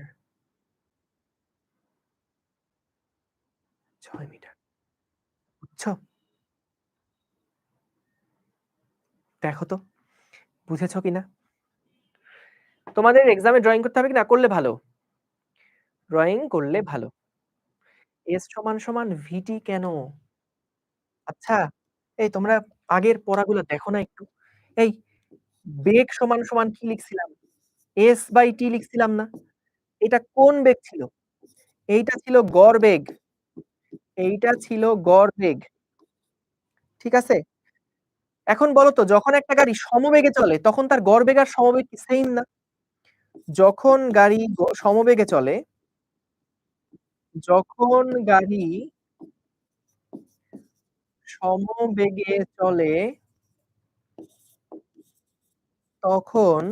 6 মিটার। বুঝছো? দেখো তো বুঝেছো কিনা? তোমাদের এক্সামে ড্রইং করতে হবে কি না? করলে ভালো। ড্রইং করলে ভালো। S সমান VT কেন? আচ্ছা, এই তোমরা আগের পড়াগুলো দেখো না একটু? এই বেগ সমান কি লিখছিলাম? S/T লিখছিলাম না? এটা কোন বেগ ছিল? এইটা ছিল গড় বেগ। এইটা ছিল গড় বেগ। ঠিক আছে? এখন বলো তো যখন একটা গাড়ি সমবেগে চলে তখন তার গড় বেগ আর সমবেগ কি সেইম না? যখন গাড়ি সমবেগে চলে, যখন গাড়ি সমবেগে চলে তখন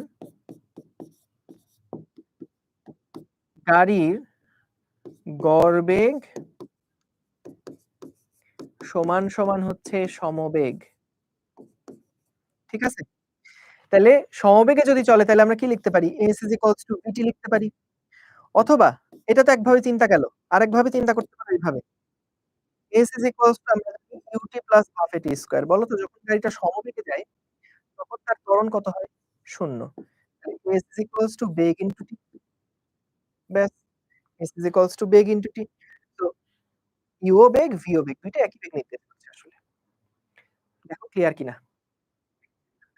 গাড়ির গড় বেগ সমান হচ্ছে সমবেগ। ঠিক আছে? তাহলে সমবেগে যদি চলে তাহলে আমরা কি লিখতে পারি? S is equals to VT লিখতে পারি। অথবা এটা তো একভাবে চিন্তা গেল। আরেকভাবে চিন্তা করতে পারি এইভাবে। S is equals to আমরা জানি UT plus half AT square. বলো তো যখন গাড়িটা সমবেগে যায় তখন তার ত্বরণ কত হয়? 0। তাহলে S is equals to beg into T। ব্যাস S is equals to beg into T। তো U ও বেগ, V ও বেগ। ২ টা একই বেগ নির্দেশ করছে আসলে। দেখো ক্লিয়ার কিনা?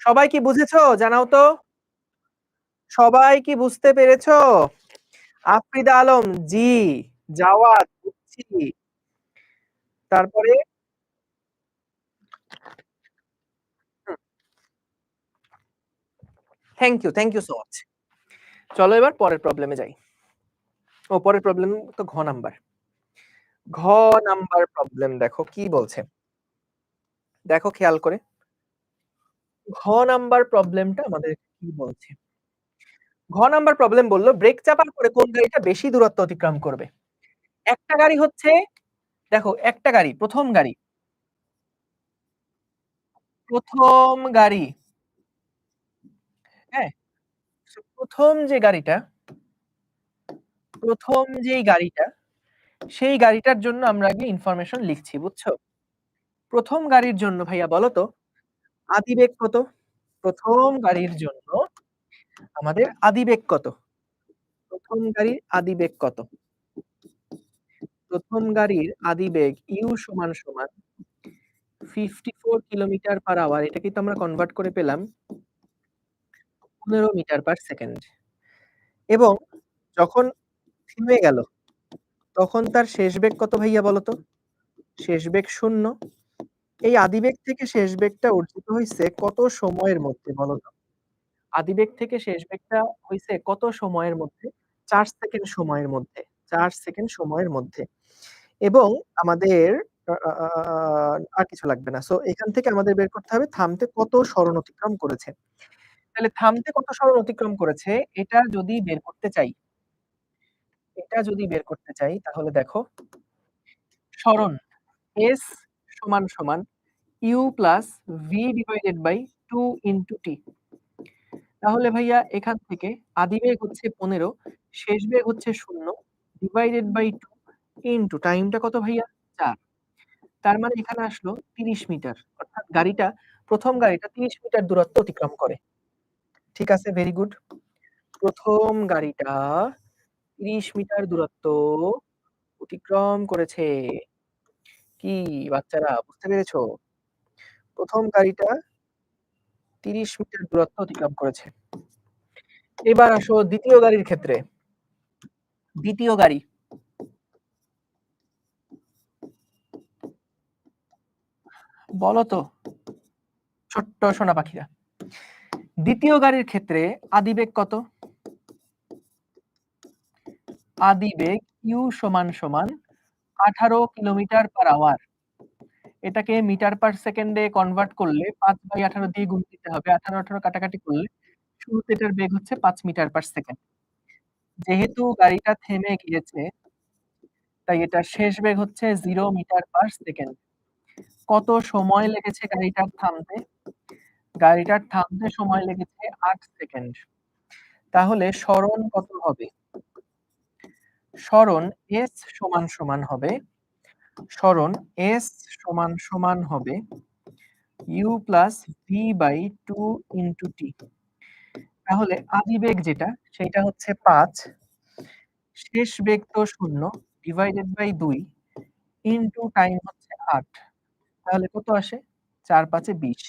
সবাই কি বুঝেছো? জানাও তো। সবাই কি বুঝতে পেরেছো? আফ্রিদা আলম জি, জাওয়াদ বুঝছি। তারপরে হুম, থ্যাংক ইউ সো মাচ। চলো এবার পরের প্রবলেমে যাই। পরের প্রবলেম তো ঘ নাম্বার। ঘ নাম্বার প্রবলেম দেখো কি বলছে। দেখো খেয়াল করে। ঘ নাম্বার প্রবলেমটা আমাদের কি বলছে? ঘ নাম্বার প্রবলেম বলল ব্রেক চাপার পরে কোন গাড়িটা বেশি দূরত্ব অতিক্রম করবে? একটা গাড়ি হচ্ছে দেখো একটা গাড়ি, প্রথম গাড়ি, হ্যাঁ? So, প্রথম যেই গাড়িটা সেই গাড়িটার জন্য আমরা আগে ইনফরমেশন লিখছি, বুঝছো? প্রথম গাড়ির জন্য ভাইয়া বলো তো আদিবেগ কত? প্রথম গাড়ির জন্য আমাদের আদিবেগ কত? প্রথম গাড়ির আদিবেগ কত? প্রথম গাড়ির আদিবেগ u সমান 54 কিলোমিটার পার আওয়ার। এটাকে তো আমরা কনভার্ট করে পেলাম 15 মিটার পার সেকেন্ড। এবং যখন থেমে গেল তখন তার শেষ বেগ কত ভাইয়া বলো তো? শেষ বেগ 0। এই আদিবেগ থেকে শেষ বেগটা অর্জিত হইছে কত সময়ের মধ্যে বলো তো? আদিবেগ থেকে শেষ বেগটা হইছে কত সময়ের মধ্যে? ৪ সেকেন্ড সময়ের মধ্যে। ৪ সেকেন্ড সময়ের মধ্যে। এবং আমাদের আ আ আ আ আর কিছু লাগবে না। সো এখান থেকে আমাদের বের করতে হবে থামতে কত সরণ অতিক্রম করেছে। তাহলে থামতে কত সরণ অতিক্রম করেছে এটা যদি বের করতে চাই তাহলে দেখো সরণ S সমান U plus V divided by 2 into T। তাহলে ভাইয়া এখান থেকে আদিবেগ হচ্ছে 15, শেষ বেগ হচ্ছে 0 ডিভাইডেড বাই 2 ইনটু টাইমটা কত ভাইয়া? 4। তার মানে এখানে আসলো 30 মিটার। অর্থাৎ প্রথম গাড়িটা 30 মিটার দূরত্ব অতিক্রম করে। ঠিক আছে, ভেরি গুড। প্রথম গাড়িটা 30 মিটার দূরত্ব অতিক্রম করেছে। কি বাচ্চারা বুঝতে পেরেছো? প্রথম গাড়িটা 30 মিটার দূরত্ব অতিক্রম করেছে। এবার আসো দ্বিতীয় গাড়ির ক্ষেত্রে। দ্বিতীয় গাড়ি বলো তো ছোট্ট সোনা পাখিরা। দ্বিতীয় গাড়ির ক্ষেত্রে আদিবেগ কত? আদিবেগ u সমান 18 কিলোমিটার পার আওয়ার। এটাকে মিটার পার সেকেন্ডে কনভার্ট করলে 5/18 দিয়ে গুণ দিতে হবে। 18 কাটাকাটি করলে শুরুতে এটার বেগ হচ্ছে 5 মিটার পার সেকেন্ড। যেহেতু গাড়িটা থেমে গিয়েছে তাই এটার শেষ বেগ হচ্ছে 0 মিটার পার সেকেন্ড। কত সময় লেগেছে গাড়িটার থামতে? গাড়িটার থামতে সময় লেগেছে ৮ সেকেন্ড। তাহলে সরণ কত হবে? সরণ s হবে সরণ s হবে u plus v by 2 into t। তাহলে আদিবেগ যেটা সেটা হচ্ছে ৫, শেষ বেগ তো ০ ডিভাইডেড বাই ২ ইনটু টাইম হচ্ছে ৮। তাহলে কত আসে? ৪ ৫ এ ২০।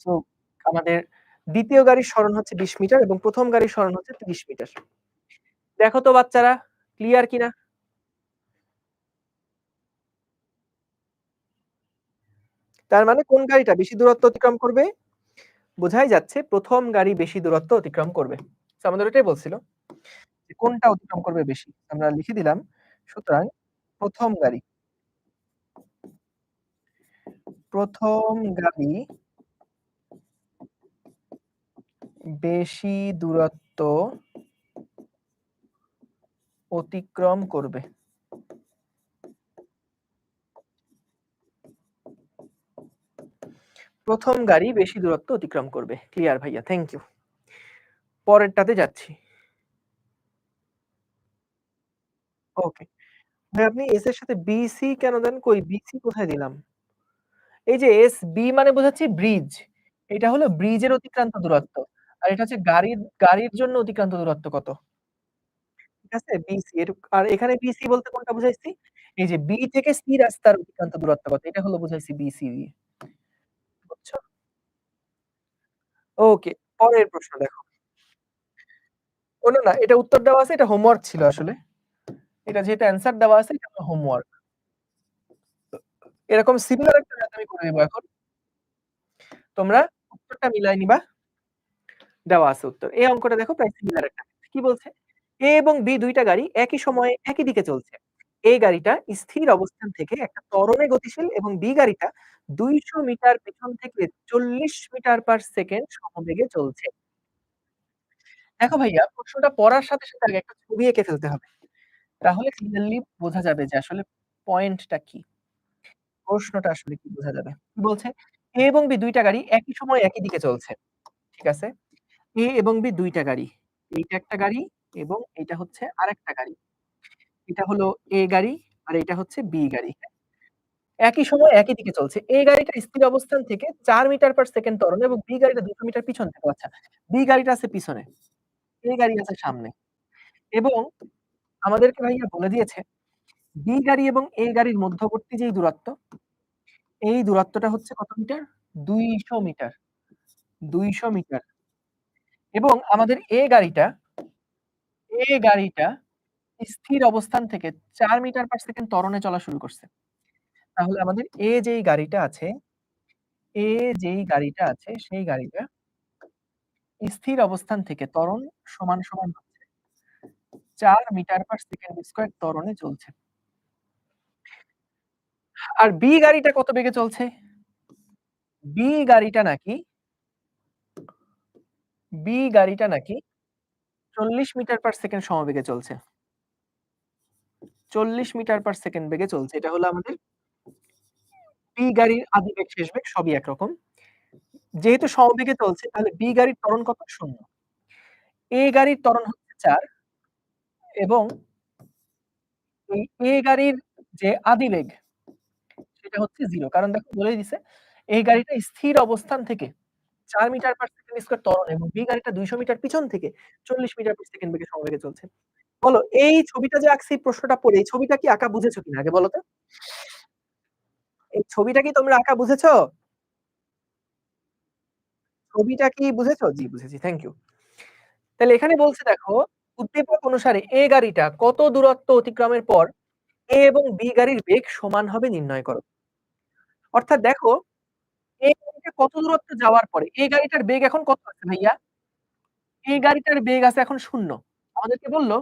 সো আমাদের দ্বিতীয় গাড়ির সরণ হচ্ছে ২০ মিটার এবং প্রথম গাড়ির সরণ হচ্ছে ৩০ মিটার। দেখো তো বাচ্চারা ক্লিয়ার কিনা? তার মানে কোন গাড়িটা বেশি দূরত্ব অতিক্রম করবে? বোঝাই যাচ্ছে প্রথম গাড়ি বেশি দূরত্ব অতিক্রম করবে। সো আমাদের ওটাই বলছিল যে কোনটা অতিক্রম করবে বেশি। আমরা লিখে দিলাম। সুতরাং প্রথম গাড়ি, প্রথম গাড়ি বেশি দূরত্ব অতিক্রম করবে। প্রথম গাড়ি বেশি দূরত্ব অতিক্রম করবে। ক্লিয়ার ভাইয়া, থ্যাংক ইউ। পরেরটাতে যাচ্ছি। ওকে। ভাই আপনি এস এর সাথে বিসি কেন দেন? কই বিসি কোথায় দিলাম? এই যে এসবি মানে বোঝাচ্ছি ব্রিজ। এটা হলো ব্রিজের অতিক্রান্ত দূরত্ব। আর এটা হচ্ছে গাড়ির জন্য অতিক্রান্ত দূরত্ব কত? ঠিক আছে? বিসি আর এখানে বিসি বলতে কোনটা বুঝাইছি? এই যে বি থেকে সি রাস্তার অতিক্রান্ত দূরত্ব কত? এটা হলো বুঝাইছি বিসি দিয়ে। বুঝছো? ওকে, পরের প্রশ্ন দেখো। ও না, এটা উত্তর দেওয়া আছে, এটা হোমওয়ার্ক ছিল আসলে। এটা যেহেতু অ্যান্সার দেওয়া আছে এটা হলো হোমওয়ার্ক। এরকম সিমিলার একটা ম্যাথ আমি করে দিব এখন। তোমরা উত্তরটা মিলায় নিবা। দেওয়া আছে উত্তর। এই অঙ্কটা দেখো প্রায় সিমিলার একটা। কি বলছে? A এবং B ২ টা গাড়ি একই সময়ে একই দিকে চলছে। A গাড়িটা স্থির অবস্থান থেকে একটা ত্বরণে গতিশীল এবং B গাড়িটা ২০০ মিটার পেছন থেকে ৪০ মিটার পার সেকেন্ড সমবেগে চলছে। দেখো ভাইয়া প্রশ্নটা পড়ার সাথে, সাথে আগে একটা ছবি এঁকে ফেলতে হবে। তাহলে ক্লিয়ারলি বোঝা যাবে যে আসলে পয়েন্টটা কি? প্রশ্নটা আসলে কি বোঝা যাবে? কি বলছে? A এবং B ২ টা গাড়ি একই সময়ে একই দিকে চলছে। ঠিক আছে? A এবং B ২ টা গাড়ি। এইটা একটা গাড়ি এবং এইটা হচ্ছে আরেকটা গাড়ি। এটা হলো A গাড়ি আর এটা হচ্ছে B গাড়ি। একই সময়ে একই দিকে চলছে। A গাড়িটা স্থির অবস্থান থেকে ৪ মিটার পার সেকেন্ড ত্বরণে এবং B গাড়িটা ২০০ মিটার পিছন থেকে। আচ্ছা, B গাড়িটা আছে পিছনে, A গাড়ি আছে সামনে এবং আমাদেরকে ভাইয়া বলে দিয়েছে B গাড়ি এবং A গাড়ির মধ্যবর্তী যেই দূরত্ব, এই দূরত্বটা হচ্ছে কত মিটার? ২০০ মিটার। ২০০ মিটার এবং আমাদের A গাড়িটা স্থির অবস্থান থেকে ৪ মিটার পার সেকেন্ড ত্বরণে চলা শুরু করছে। তাহলে আমাদের A যেই গাড়িটা আছে সেই গাড়িটা স্থির অবস্থান থেকে ত্বরণ সমান হচ্ছে ৪ মিটার পার সেকেন্ড স্কয়ার ত্বরণে চলছে। আর B গাড়িটা কত বেগে চলছে? B গাড়িটা নাকি B গাড়িটা নাকি ৪০ মিটার পার সেকেন্ড সমবেগে চলছে। ৪০ মিটার পার সেকেন্ড বেগে চলছে। এটা হলো আমাদের B গাড়ির আদিবেগ শেষ বেগ সবই একরকম। যেহেতু সমবেগে চলছে তাহলে B গাড়ির ত্বরণ কত? ০। A গাড়ির ত্বরণ হচ্ছে ৪ এবং এই A গাড়ির যে আদিবেগ সেটা হচ্ছে 0 কারণ দেখো বলেই দিছে এই গাড়িটা স্থির অবস্থান থেকে ৪ মিটার পার সেকেন্ড স্কয়ার ত্বরণ এবং B গাড়িটা ২০০ মিটার পিছন থেকে ৪০ মিটার পার সেকেন্ড বেগে সমবেগে চলছে। বলো এই ছবিটা যে আঁকছি প্রশ্নটা পড়ে এই ছবিটা কি আঁকা বুঝেছো কিনা আগে বলো তো? এই ছবিটা কি তোমরা আঁকা বুঝেছো? ছবিটা কি বুঝেছো? জি বুঝেছি। Thank you. তাহলে এখানে বলছে দেখো উদ্দীপক অনুসারে A গাড়িটা কত দূরত্ব অতিক্রমের পর A এবং B গাড়ির বেগ সমান হবে নির্ণয় করো। অর্থাৎ দেখো A গাড়িটা কত দূরত্ব যাওয়ার পরে A গাড়িটার বেগ এখন কত আছে ভাইয়া? A গাড়িটার বেগ আছে এখন 0। আমাদেরকে বলল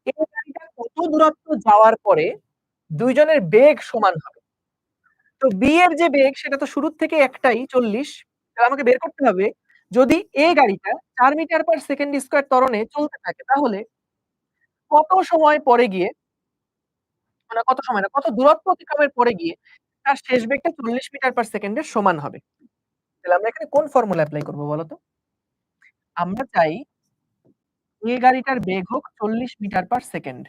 A গাড়িটা কত দূরত্ব যাওয়ার পরে ২ জনের বেগ সমান হবে। তো B এর যে বেগ সেটা তো শুরুর থেকে একটাই ৪০। তাহলে আমাকে বের করতে হবে যদি A গাড়িটা ৪ মিটার পার সেকেন্ড স্কয়ার ত্বরণে চলতে থাকে তাহলে কত সময় পরে গিয়ে মানে কত সময় না, কত দূরত্ব অতিক্রমের পরে গিয়ে তার শেষ বেগটা ৪০ মিটার পার সেকেন্ডের সমান হবে। তাহলে আমরা এখানে কোন ফর্মুলা এপ্লাই করব বলো তো? আমরা চাই গাড়িটার বেগ হোক ৪০ মিটার পার সেকেন্ড।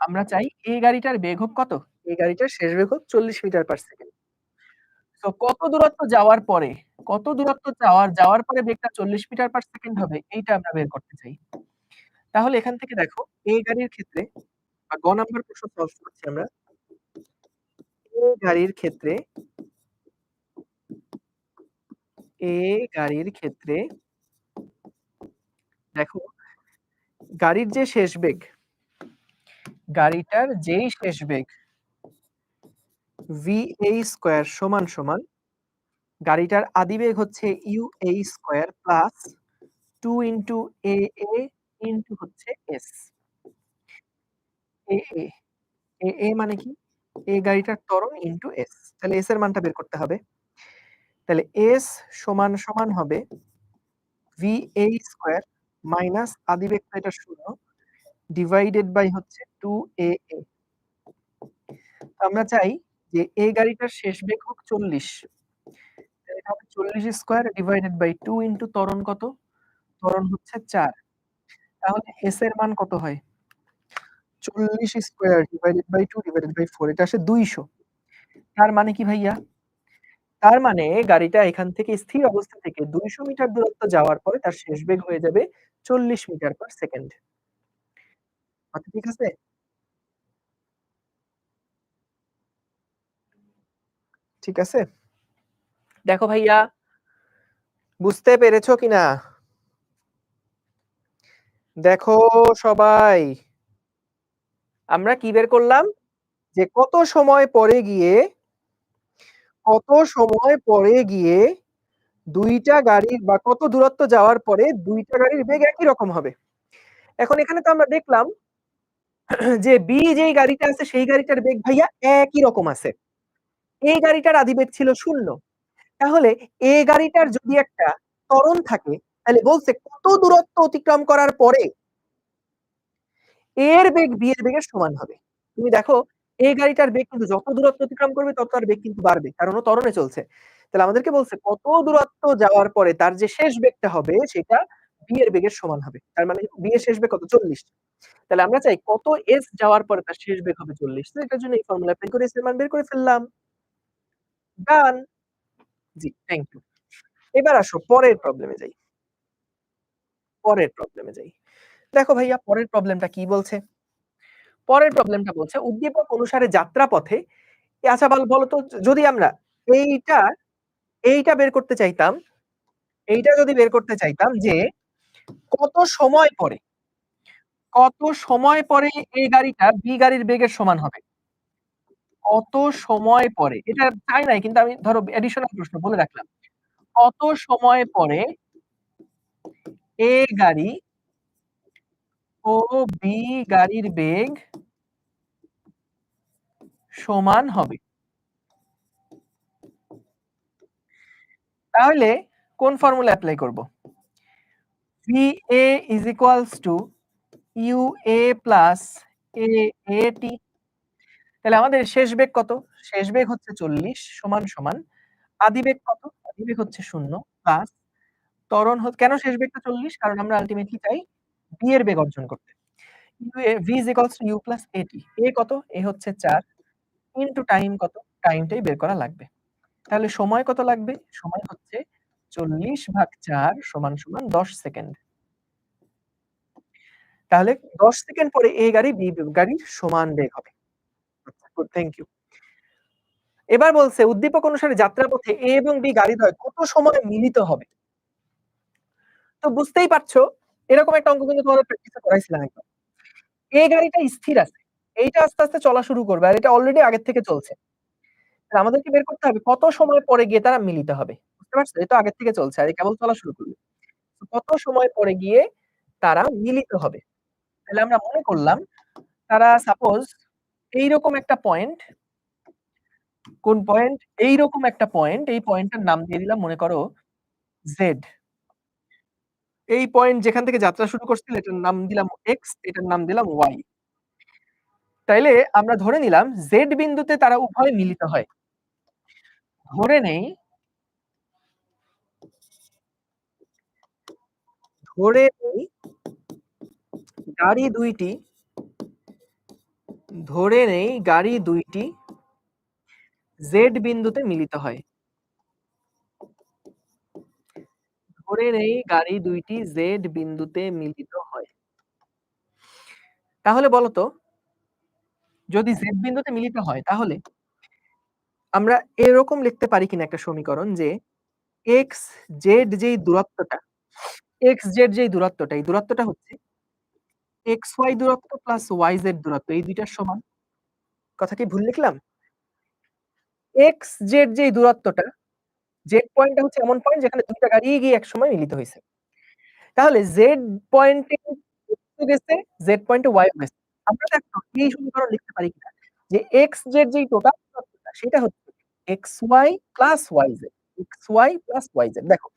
আমরা চাই গাড়িটার বেগ হোক কত? গাড়িটার শেষ বেগ হোক ৪০ মিটার পার সেকেন্ড। তো কত দূরত্ব যাওয়ার পরে, কত দূরত্ব যাওয়ার পরে বেগটা ৪০ মিটার পার সেকেন্ড হবে এইটা আমরা বের করতে চাই। তাহলে এখান থেকে দেখো গাড়ির ক্ষেত্রে বা গ নাম্বার প্রশ্ন সলভ করছি আমরা। গাড়ির ক্ষেত্রে গাড়ির ক্ষেত্রে দেখো গাড়ির যে শেষ বেগ, গাড়িটার যেই শেষ বেগ VA স্কয়ার সমান গাড়িটার আদিবেগ হচ্ছে UA square plus 2 into AA into হচ্ছে S। AA AA মানে কি? গাড়িটার ত্বরণ ইনটু S। তাহলে S এর মানটা বের করতে হবে। তাহলে S সমান হবে VA স্কয়ার মাইনাস আদিবেগ তো এটা 0 ডিভাইডেড বাই হচ্ছে 2AA। আমরা চাই যে গাড়িটার শেষ বেগ হোক 40। তাহলে এটা হবে 40 স্কয়ার ডিভাইডেড বাই 2 ইনটু ত্বরণ কত? ত্বরণ হচ্ছে 4। তাহলে S এর মান কত হয়? 40 square divided by 2 divided by 4 এটা আসে 200। তার মানে কি ভাইয়া? তার মানে গাড়িটা এখান থেকে স্থির অবস্থা থেকে 200 মিটার দূরত্ব যাওয়ার পরে তার শেষ বেগ হয়ে যাবে 40 মিটার পার সেকেন্ড। কথা ঠিক আছে? ঠিক আছে? দেখো ভাইয়া, বুঝতে পেরেছো কিনা? দেখো সবাই, আমরা কি বের করলাম? যে কত সময় পরে গিয়ে ২ টা গাড়ির বা কত দূরত্ব যাওয়ার পরে ২ টা গাড়ির বেগ একই রকম হবে। এখন এখানে তো আমরা দেখলাম যে B যেই গাড়িটা আছে সেই গাড়িটার বেগ ভাইয়া একই রকম আছে। গাড়িটার আদিবেগ ছিল 0। তাহলে গাড়িটার যদি একটা ত্বরণ থাকে তাহলে বলছে কত দূরত্ব অতিক্রম করার পরে এর বেগ B এর বেগের সমান হবে। তুমি দেখো গাড়িটার বেগ কিন্তু যত দূরত্ব অতিক্রম করবে তত তার বেগ কিন্তু বাড়বে। কারণ ও ত্বরণে চলছে। তাহলে আমাদেরকে বলছে কত দূরত্ব যাওয়ার পরে তার যে শেষ বেগটা হবে সেটা B এর বেগের সমান হবে। তার মানে B এর শেষ বেগ কত? 40। তাহলে আমরা চাই কত S যাওয়ার পরে তার শেষ বেগ হবে 40। তো এটার জন্য এই ফর্মুলা এপ্লাই করে S এর মান বের করে ফেললাম। ডান। জি, থ্যাংক ইউ। এবার আসো পরের প্রবলেমে যাই। দেখো ভাইয়া পরের প্রবলেমটা কি বলছে? পরের প্রবলেমটা বলছে উদ্দীপক অনুসারে যাত্রাপথে আচ্ছা বলো তো যদি আমরা এইটা এইটা বের করতে চাইতাম, এইটা যদি বের করতে চাইতাম যে কত সময় পরে, কত সময় পরে গাড়িটা B গাড়ির বেগের সমান হবে? কত সময় পরে? এটা চাই নাই কিন্তু আমি ধরো এডিশনাল প্রশ্ন বলে রাখলাম। কত সময় পরে গাড়ি ও B গাড়ির বেগ সমান হবে? তাহলে কোন ফর্মুলা এপ্লাই করব? VA is equals to UA plus AAT। তাহলে আমাদের শেষ বেগ কত? শেষ বেগ হচ্ছে ৪০ সমান আদিবেগ কত? আদিবেগ হচ্ছে 0 প্লাস ত্বরণ কেন শেষ বেগটা ৪০? কারণ আমরা আল্টিমেটলি চাই B এর বেগ অর্জন করতে। V is equals to U plus AT। কত? হচ্ছে 4 ইনটু টাইম কত? টাইমটাই বের করা লাগবে। তাহলে সময় কত লাগবে? সময় হচ্ছে ৪০/৪ সমান ১০ সেকেন্ড। তাহলে ১০ সেকেন্ড পরে গাড়ি B গাড়ির সমান বেগ হবে। আচ্ছা গুড, থ্যাংক ইউ। এবার বলছে উদ্দীপক অনুসারে যাত্রাপথে A এবং B গাড়িদ্বয় কত সময় মিলিত হবে? তো বুঝতেই পারছো এরকম একটা অঙ্ক কিন্তু তোমাদের প্র্যাকটিসে করাইছিলাম একবার। গাড়িটা স্থির আছে। এইটা আস্তে চলা শুরু করবে আর এটা অলরেডি আগের থেকে চলছে। তাহলে আমাদেরকে বের করতে হবে কত সময় পরে গিয়ে তারা মিলিত হবে। বুঝতে পারছো? এটা আগের থেকে চলছে আর কেবল চলা শুরু করবে। তো কত সময় পরে গিয়ে তারা মিলিত হবে? তাহলে আমরা মনে করলাম তারা সাপোজ এইরকম একটা পয়েন্ট, কোন পয়েন্ট? এইরকম একটা পয়েন্ট, এই পয়েন্টটার নাম দিয়ে দিলাম মনে করো Z। এই পয়েন্ট যেখান থেকে যাত্রা শুরু করছিল এটার নাম দিলাম X, এটার নাম দিলাম Y। তাইলে আমরা ধরে নিলাম Z বিন্দুতে তারা উভয়ে মিলিত হয়। ধরে নেই ধরে নেই গাড়ি ২ টি ধরে নেই গাড়ি ২ টি Z বিন্দুতে মিলিত হয়। ধরে নেই গাড়ি ২ টি Z বিন্দুতে মিলিত হয়। তাহলে বলো তো যদি Z বিন্দুতে মিলিত হয় তাহলে আমরা এরকম লিখতে পারি কিনা একটা সমীকরণ যে x, z যেই দূরত্বটা এই দূরত্বটা হচ্ছে xy দূরত্ব প্লাস yz দূরত্ব এই ২ টার সমান। কথা কি ভুল লিখলাম? xz যেই দূরত্বটা z পয়েন্টটা হচ্ছে এমন পয়েন্ট যেখানে ২ টা গাড়িই গিয়ে একসময় মিলিত হইছে। তাহলে z পয়েন্টে x ও গেছে, z পয়েন্টে y ও গেছে। আমরা দেখো এই সমীকরণ লিখতে পারি কিনা যে xz যেই টোটাল দূরত্বটা সেটা হচ্ছে xy plus yz, xy plus yz দেখো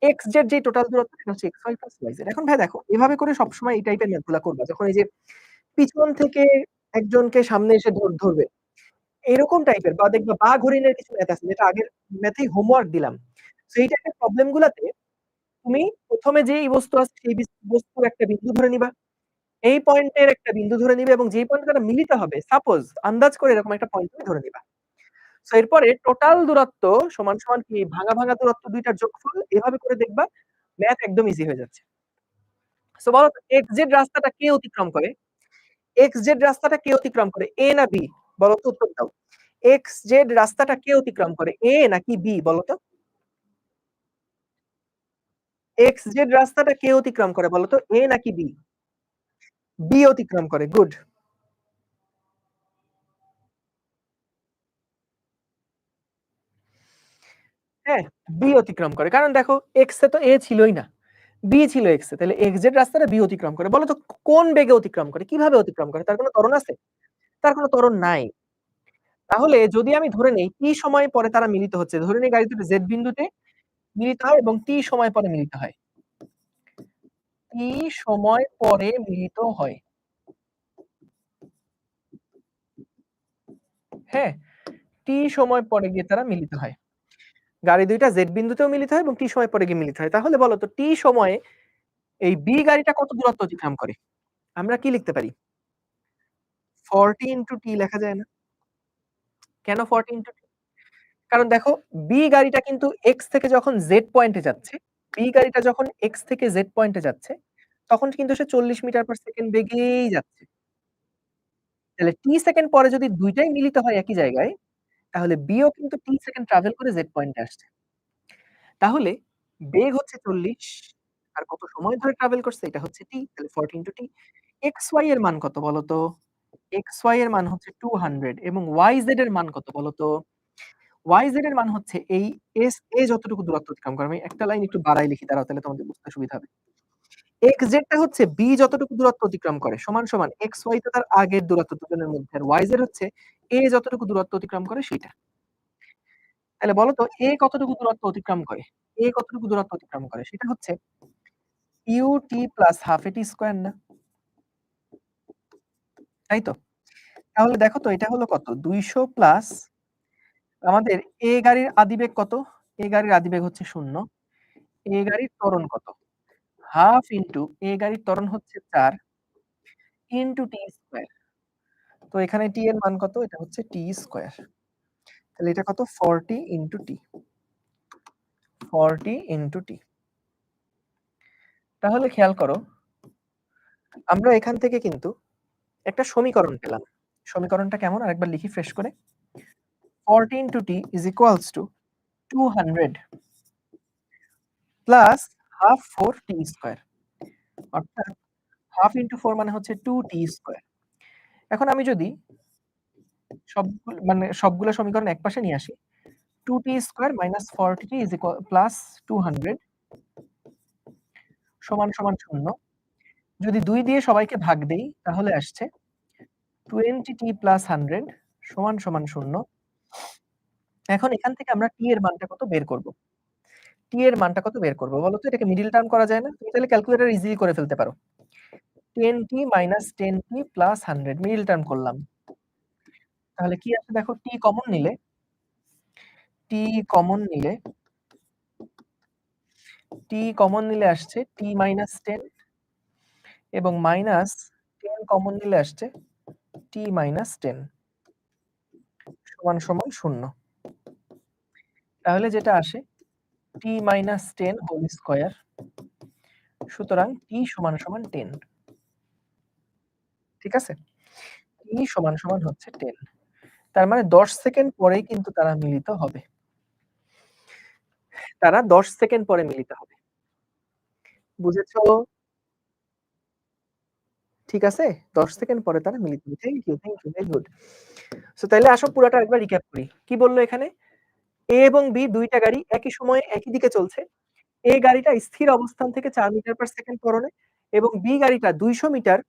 xz যেই টোটাল দূরত্ব সেটা হচ্ছে xy প্লাস yz। এখন ভাই দেখো এভাবে করে সবসময় এই টাইপের ম্যাথগুলা করবা। যখন এই যে পিছন থেকে একজনকে সামনে এসে ধরবে। এরকম টাইপের বা দেখবা বাঘ হরিণের কিছু ম্যাথ আছে যেটা আগের ম্যাথেই হোমওয়ার্ক দিলাম। সো এই টাইপের প্রবলেম গুলাতে তুমি ১ম এ যেই বস্তু আছে সেই বস্তুর একটা বিন্দু ধরে নিবা। এই পয়েন্টের একটা বিন্দু ধরে নিবে এবং যেই পয়েন্টে তারা মিলিত হবে সাপোজ আন্দাজ করে এরকম একটা পয়েন্ট তুমি ধরে নিবা। সো এরপরে টোটাল দূরত্ব সমান কি ভাঙা দূরত্ব ২ টার যোগফল এভাবে করে দেখবা ম্যাথ একদম ইজি হয়ে যাচ্ছে। সো বলো তো xz রাস্তাটা কে অতিক্রম করে? xz রাস্তাটা কে অতিক্রম করে? A না B? বলো তো উত্তর দাও। xz রাস্তাটা কে অতিক্রম করে? A নাকি B বলো তো? xz রাস্তাটা কে অতিক্রম করে বলো তো? A নাকি B? B অতিক্রম করে। গুড। হ্যাঁ, B অতিক্রম করে। কারণ দেখো x এ তো A ছিলই না। B ছিল x এ। তাহলে xz রাস্তাটা B অতিক্রম করে। বলো তো কোন বেগে অতিক্রম করে? কিভাবে অতিক্রম করে? তার কোনো ত্বরণ আছে? তার কোনো ত্বরণ নাই। তাহলে যদি আমি ধরে নেই t সময় পরে তারা মিলিত হচ্ছে। ধরে নেই গাড়ি দুটো Z বিন্দুতে মিলিত হয় এবং t সময় পরে মিলিত হয়। t সময় পরে মিলিত হয়। হ্যাঁ? t সময় পরে গিয়ে তারা মিলিত হয়। গাড়ি ২ টা Z বিন্দুতেও মিলিত হয় এবং t সময় পরে গিয়ে মিলিত হয়। তাহলে বলো তো t সময়ে এই B গাড়িটা কত দূরত্ব অতিক্রম করে? আমরা কি লিখতে পারি? 40 t লেখা যায় না? কেন 40 t? কারণ দেখো B গাড়িটা কিন্তু X থেকে যখন Z পয়েন্টে যাচ্ছে, B গাড়িটা যখন X থেকে Z পয়েন্টে যাচ্ছে, তখন কিন্তু সে ৪০ মিটার পার সেকেন্ড বেগেই যাচ্ছে। তাহলে t সেকেন্ড পরে যদি ২ টাই মিলিত হয় একই জায়গায়, তাহলে B ও কিন্তু t সেকেন্ড ট্রাভেল করে Z পয়েন্টে আসছে। তাহলে বেগ হচ্ছে ৪০ আর কত সময় ধরে ট্রাভেল করছে এটা হচ্ছে t তাহলে 40 t xy এর মান কত বলো তো? xy এর মান হচ্ছে 200 এবং yz এর মান কত বলো তো? yz এর মান হচ্ছে এই a যতটুকু দূরত্ব অতিক্রম করে আমি একটা লাইন একটু বাড়ায় লিখি দাঁড়াও তাহলে তোমাদের বুঝতে সুবিধা হবে। xz টা হচ্ছে b যতটুকু দূরত্ব অতিক্রম করে সমান xy তো তার আগের দূরত্ব দুজনের মধ্যে আর yz হচ্ছে a যতটুকু দূরত্ব অতিক্রম করে সেটা। তাহলে বলো তো a কতটুকু দূরত্ব অতিক্রম করে? a কতটুকু দূরত্ব অতিক্রম করে? সেটা হচ্ছে ut প্লাস হাফ এটি স্কয়ার না? তাই তো? তাহলে দেখো তো এটা হলো কত? ২০০ প্লাস আমাদের A গাড়ির আদিবেগ কত? A গাড়ির আদিবেগ হচ্ছে 0। A গাড়ির ত্বরণ কত? হাফ ইনটু A গাড়ির ত্বরণ হচ্ছে ৪ ইনটু t স্কয়ার। তো এখানে t এর মান কত? এটা হচ্ছে t স্কয়ার। তাহলে এটা কত? 40 ইনটু t। 40 into t। তাহলে খেয়াল করো, আমরা এখান থেকে কিন্তু একটা সমীকরণ পেলাম। সমীকরণটা কেমন? আরেকবার লিখি ফ্রেশ করে। 40 into t is equals to 200 plus half 4t square. অর্থাৎ হাফ ইনটু 4 মানে হচ্ছে 2t স্কয়ার। এখন আমি যদি সবগুলা সমীকরণ একপাশে নিয়ে আসি, 2t square minus 40t is equal plus 200 সমান 0। যদি ২ দিয়ে সবাইকে ভাগ দেই তাহলে আসছে 20t প্লাস 100 সমান 0। এখন এখান থেকে আমরা t এর মানটা কত বের করব? t এর মানটা কত বের করব? বলো তো এটাকে মিডল টার্ম করা যায় না? তুমি তাহলে ক্যালকুলেটর ইজিলি করে ফেলতে পারো। 10t minus 10t plus 100 middle term করলাম। তাহলে কি আসে দেখো t কমন নিলে t কমন নিলে t কমন নিলে আসছে t - 10 এবং -10 কমন নিলে আসছে t - 10 সমান 0। তাহলে যেটা আসে t - 10 হোল স্কয়ার। সুতরাং t সমান 10। ঠিক আছে? t সমান হচ্ছে 10। তার মানে 10 সেকেন্ড পরেই কিন্তু তারা মিলিত হবে। তারা 10 সেকেন্ড পরে মিলিত হবে। বুঝেছো? ঠিক আছে? ১০ সেকেন্ড পরে তারা মিলিত হবে। Thank you, very good. So তাইলে আসো পুরাটা একবার রিক্যাপ করি। কি বলল এখানে? A এবং B ২ টা গাড়ি একই সময়ে একই দিকে চলছে। A গাড়িটা স্থির অবস্থান থেকে ৪ মিটার পার সেকেন্ড ত্বরণে এবং B গাড়িটা ২০০ মিটার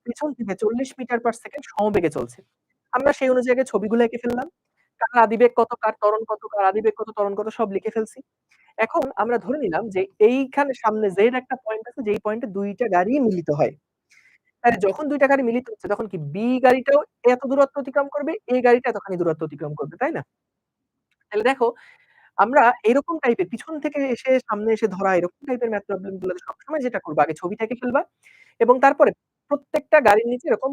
পেছন থেকে ৪০ মিটার পার সেকেন্ড সমবেগে চলছে। আমরা সেই অনুযায়ী আগে ছবিগুলো এঁকে ফেললাম। কার আদিবেগ কত, কার ত্বরণ কত, কার আদিবেগ কত, ত্বরণ কত সব লিখে ফেলছি। এখন আমরা ধরে নিলাম যে এইখানে সামনে Z একটা পয়েন্ট আছে যেই পয়েন্টে ২ টা গাড়ি মিলিত হয়। তাহলে যখন ২ টা গাড়ি মিলিত হচ্ছে তখন কি B গাড়িটাও এত দূরত্ব অতিক্রম করবে, A গাড়িটা এতখানি দূরত্ব অতিক্রম করবে, তাই না? তাহলে দেখো আমরা এরকম টাইপের পিছন থেকে এসে সামনে এসে ধরা এরকম টাইপের ম্যাথ প্রবলেম গুলোতে সবসময় যেটা করবা আগে ছবিটা এঁকে ফেলবা এবং তারপরে প্রত্যেকটা গাড়ির নিচে এরকম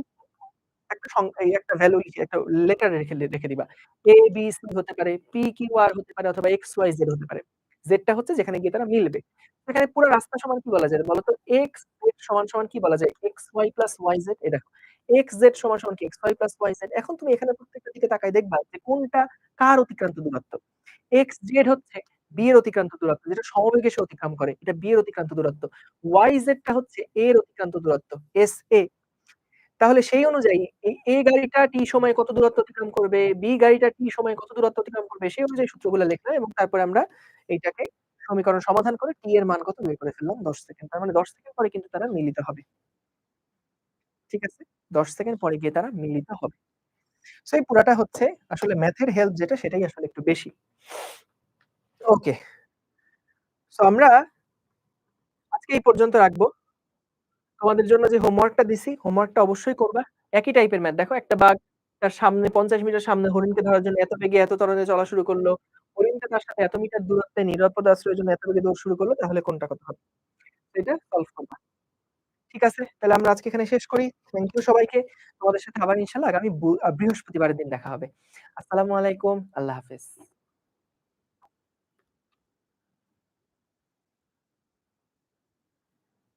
একটা এই একটা ভ্যালু লিখে একটা লেটার রেখে রেখে দিবা। A, B, C হতে পারে, P, Q, R হতে পারে অথবা X, Y, Z হতে পারে। Z টা হচ্ছে যেখানে গিয়ে তারা মিলবে। এখানে পুরো রাস্তা সমান কি বলা যায়? বলো তো X, Z সমান কি বলা যায়? XY প্লাস YZ এই দেখো। XZ সমান কি XY প্লাস YZ। এখন তুমি এখানে প্রত্যেকটা দিকে তাকায় দেখবা যে কোনটা কার অতিক্রান্ত দূরত্ব। XZ হচ্ছে B এর অতিক্রান্ত দূরত্ব যেটা সমবেগে সে অতিক্রম করে। এটা B এর অতিক্রান্ত দূরত্ব। YZ টা হচ্ছে A এর অতিক্রান্ত দূরত্ব। SA তাহলে সেই অনুযায়ী এই A গাড়িটা T সময়ে কত দূরত্ব অতিক্রম করবে, B গাড়িটা T সময়ে কত দূরত্ব অতিক্রম করবে, সেই অনুযায়ী সূত্রগুলো লিখলাম এবং তারপরে আমরা এইটাকে সমীকরণ সমাধান করে T এর মান কত বের করে ফেললাম ১০ সেকেন্ড। তার মানে ১০ সেকেন্ড পরে কিন্তু তারা মিলিত হবে। ঠিক আছে? ১০ সেকেন্ড পরে গিয়ে তারা মিলিত হবে। সো এই পুরাটা হচ্ছে আসলে ম্যাথের হেল্প যেটা সেটাই আসলে একটু বেশি। ওকে। সো আমরা আজকে এই পর্যন্ত রাখবো। তোমাদের জন্য যে হোমওয়ার্কটা দিছি, হোমওয়ার্কটা অবশ্যই করবা। একই টাইপের ম্যাথ। দেখো একটা বাঘ তার সামনে ৫০ মিটার সামনে হরিণকে ধরার জন্য এত বেগে এত ত্বরণে চলা শুরু করলো। হরিণটা তার সাথে এত মিটার দূরত্বে নিরাপদ আশ্রয়ের জন্য এত বেগে দৌড় শুরু করলো। তাহলে কোনটা কত হবে? এটা সলভ করবা। ঠিক আছে? তাহলে আমরা আজকে এখানে শেষ করি। থ্যাংক ইউ সবাইকে। তোমাদের সাথে আবার ইনশাআল্লাহ আগামী বৃহস্পতিবারের দিন দেখা হবে। আসসালামু আলাইকুম। আল্লাহ হাফেজ।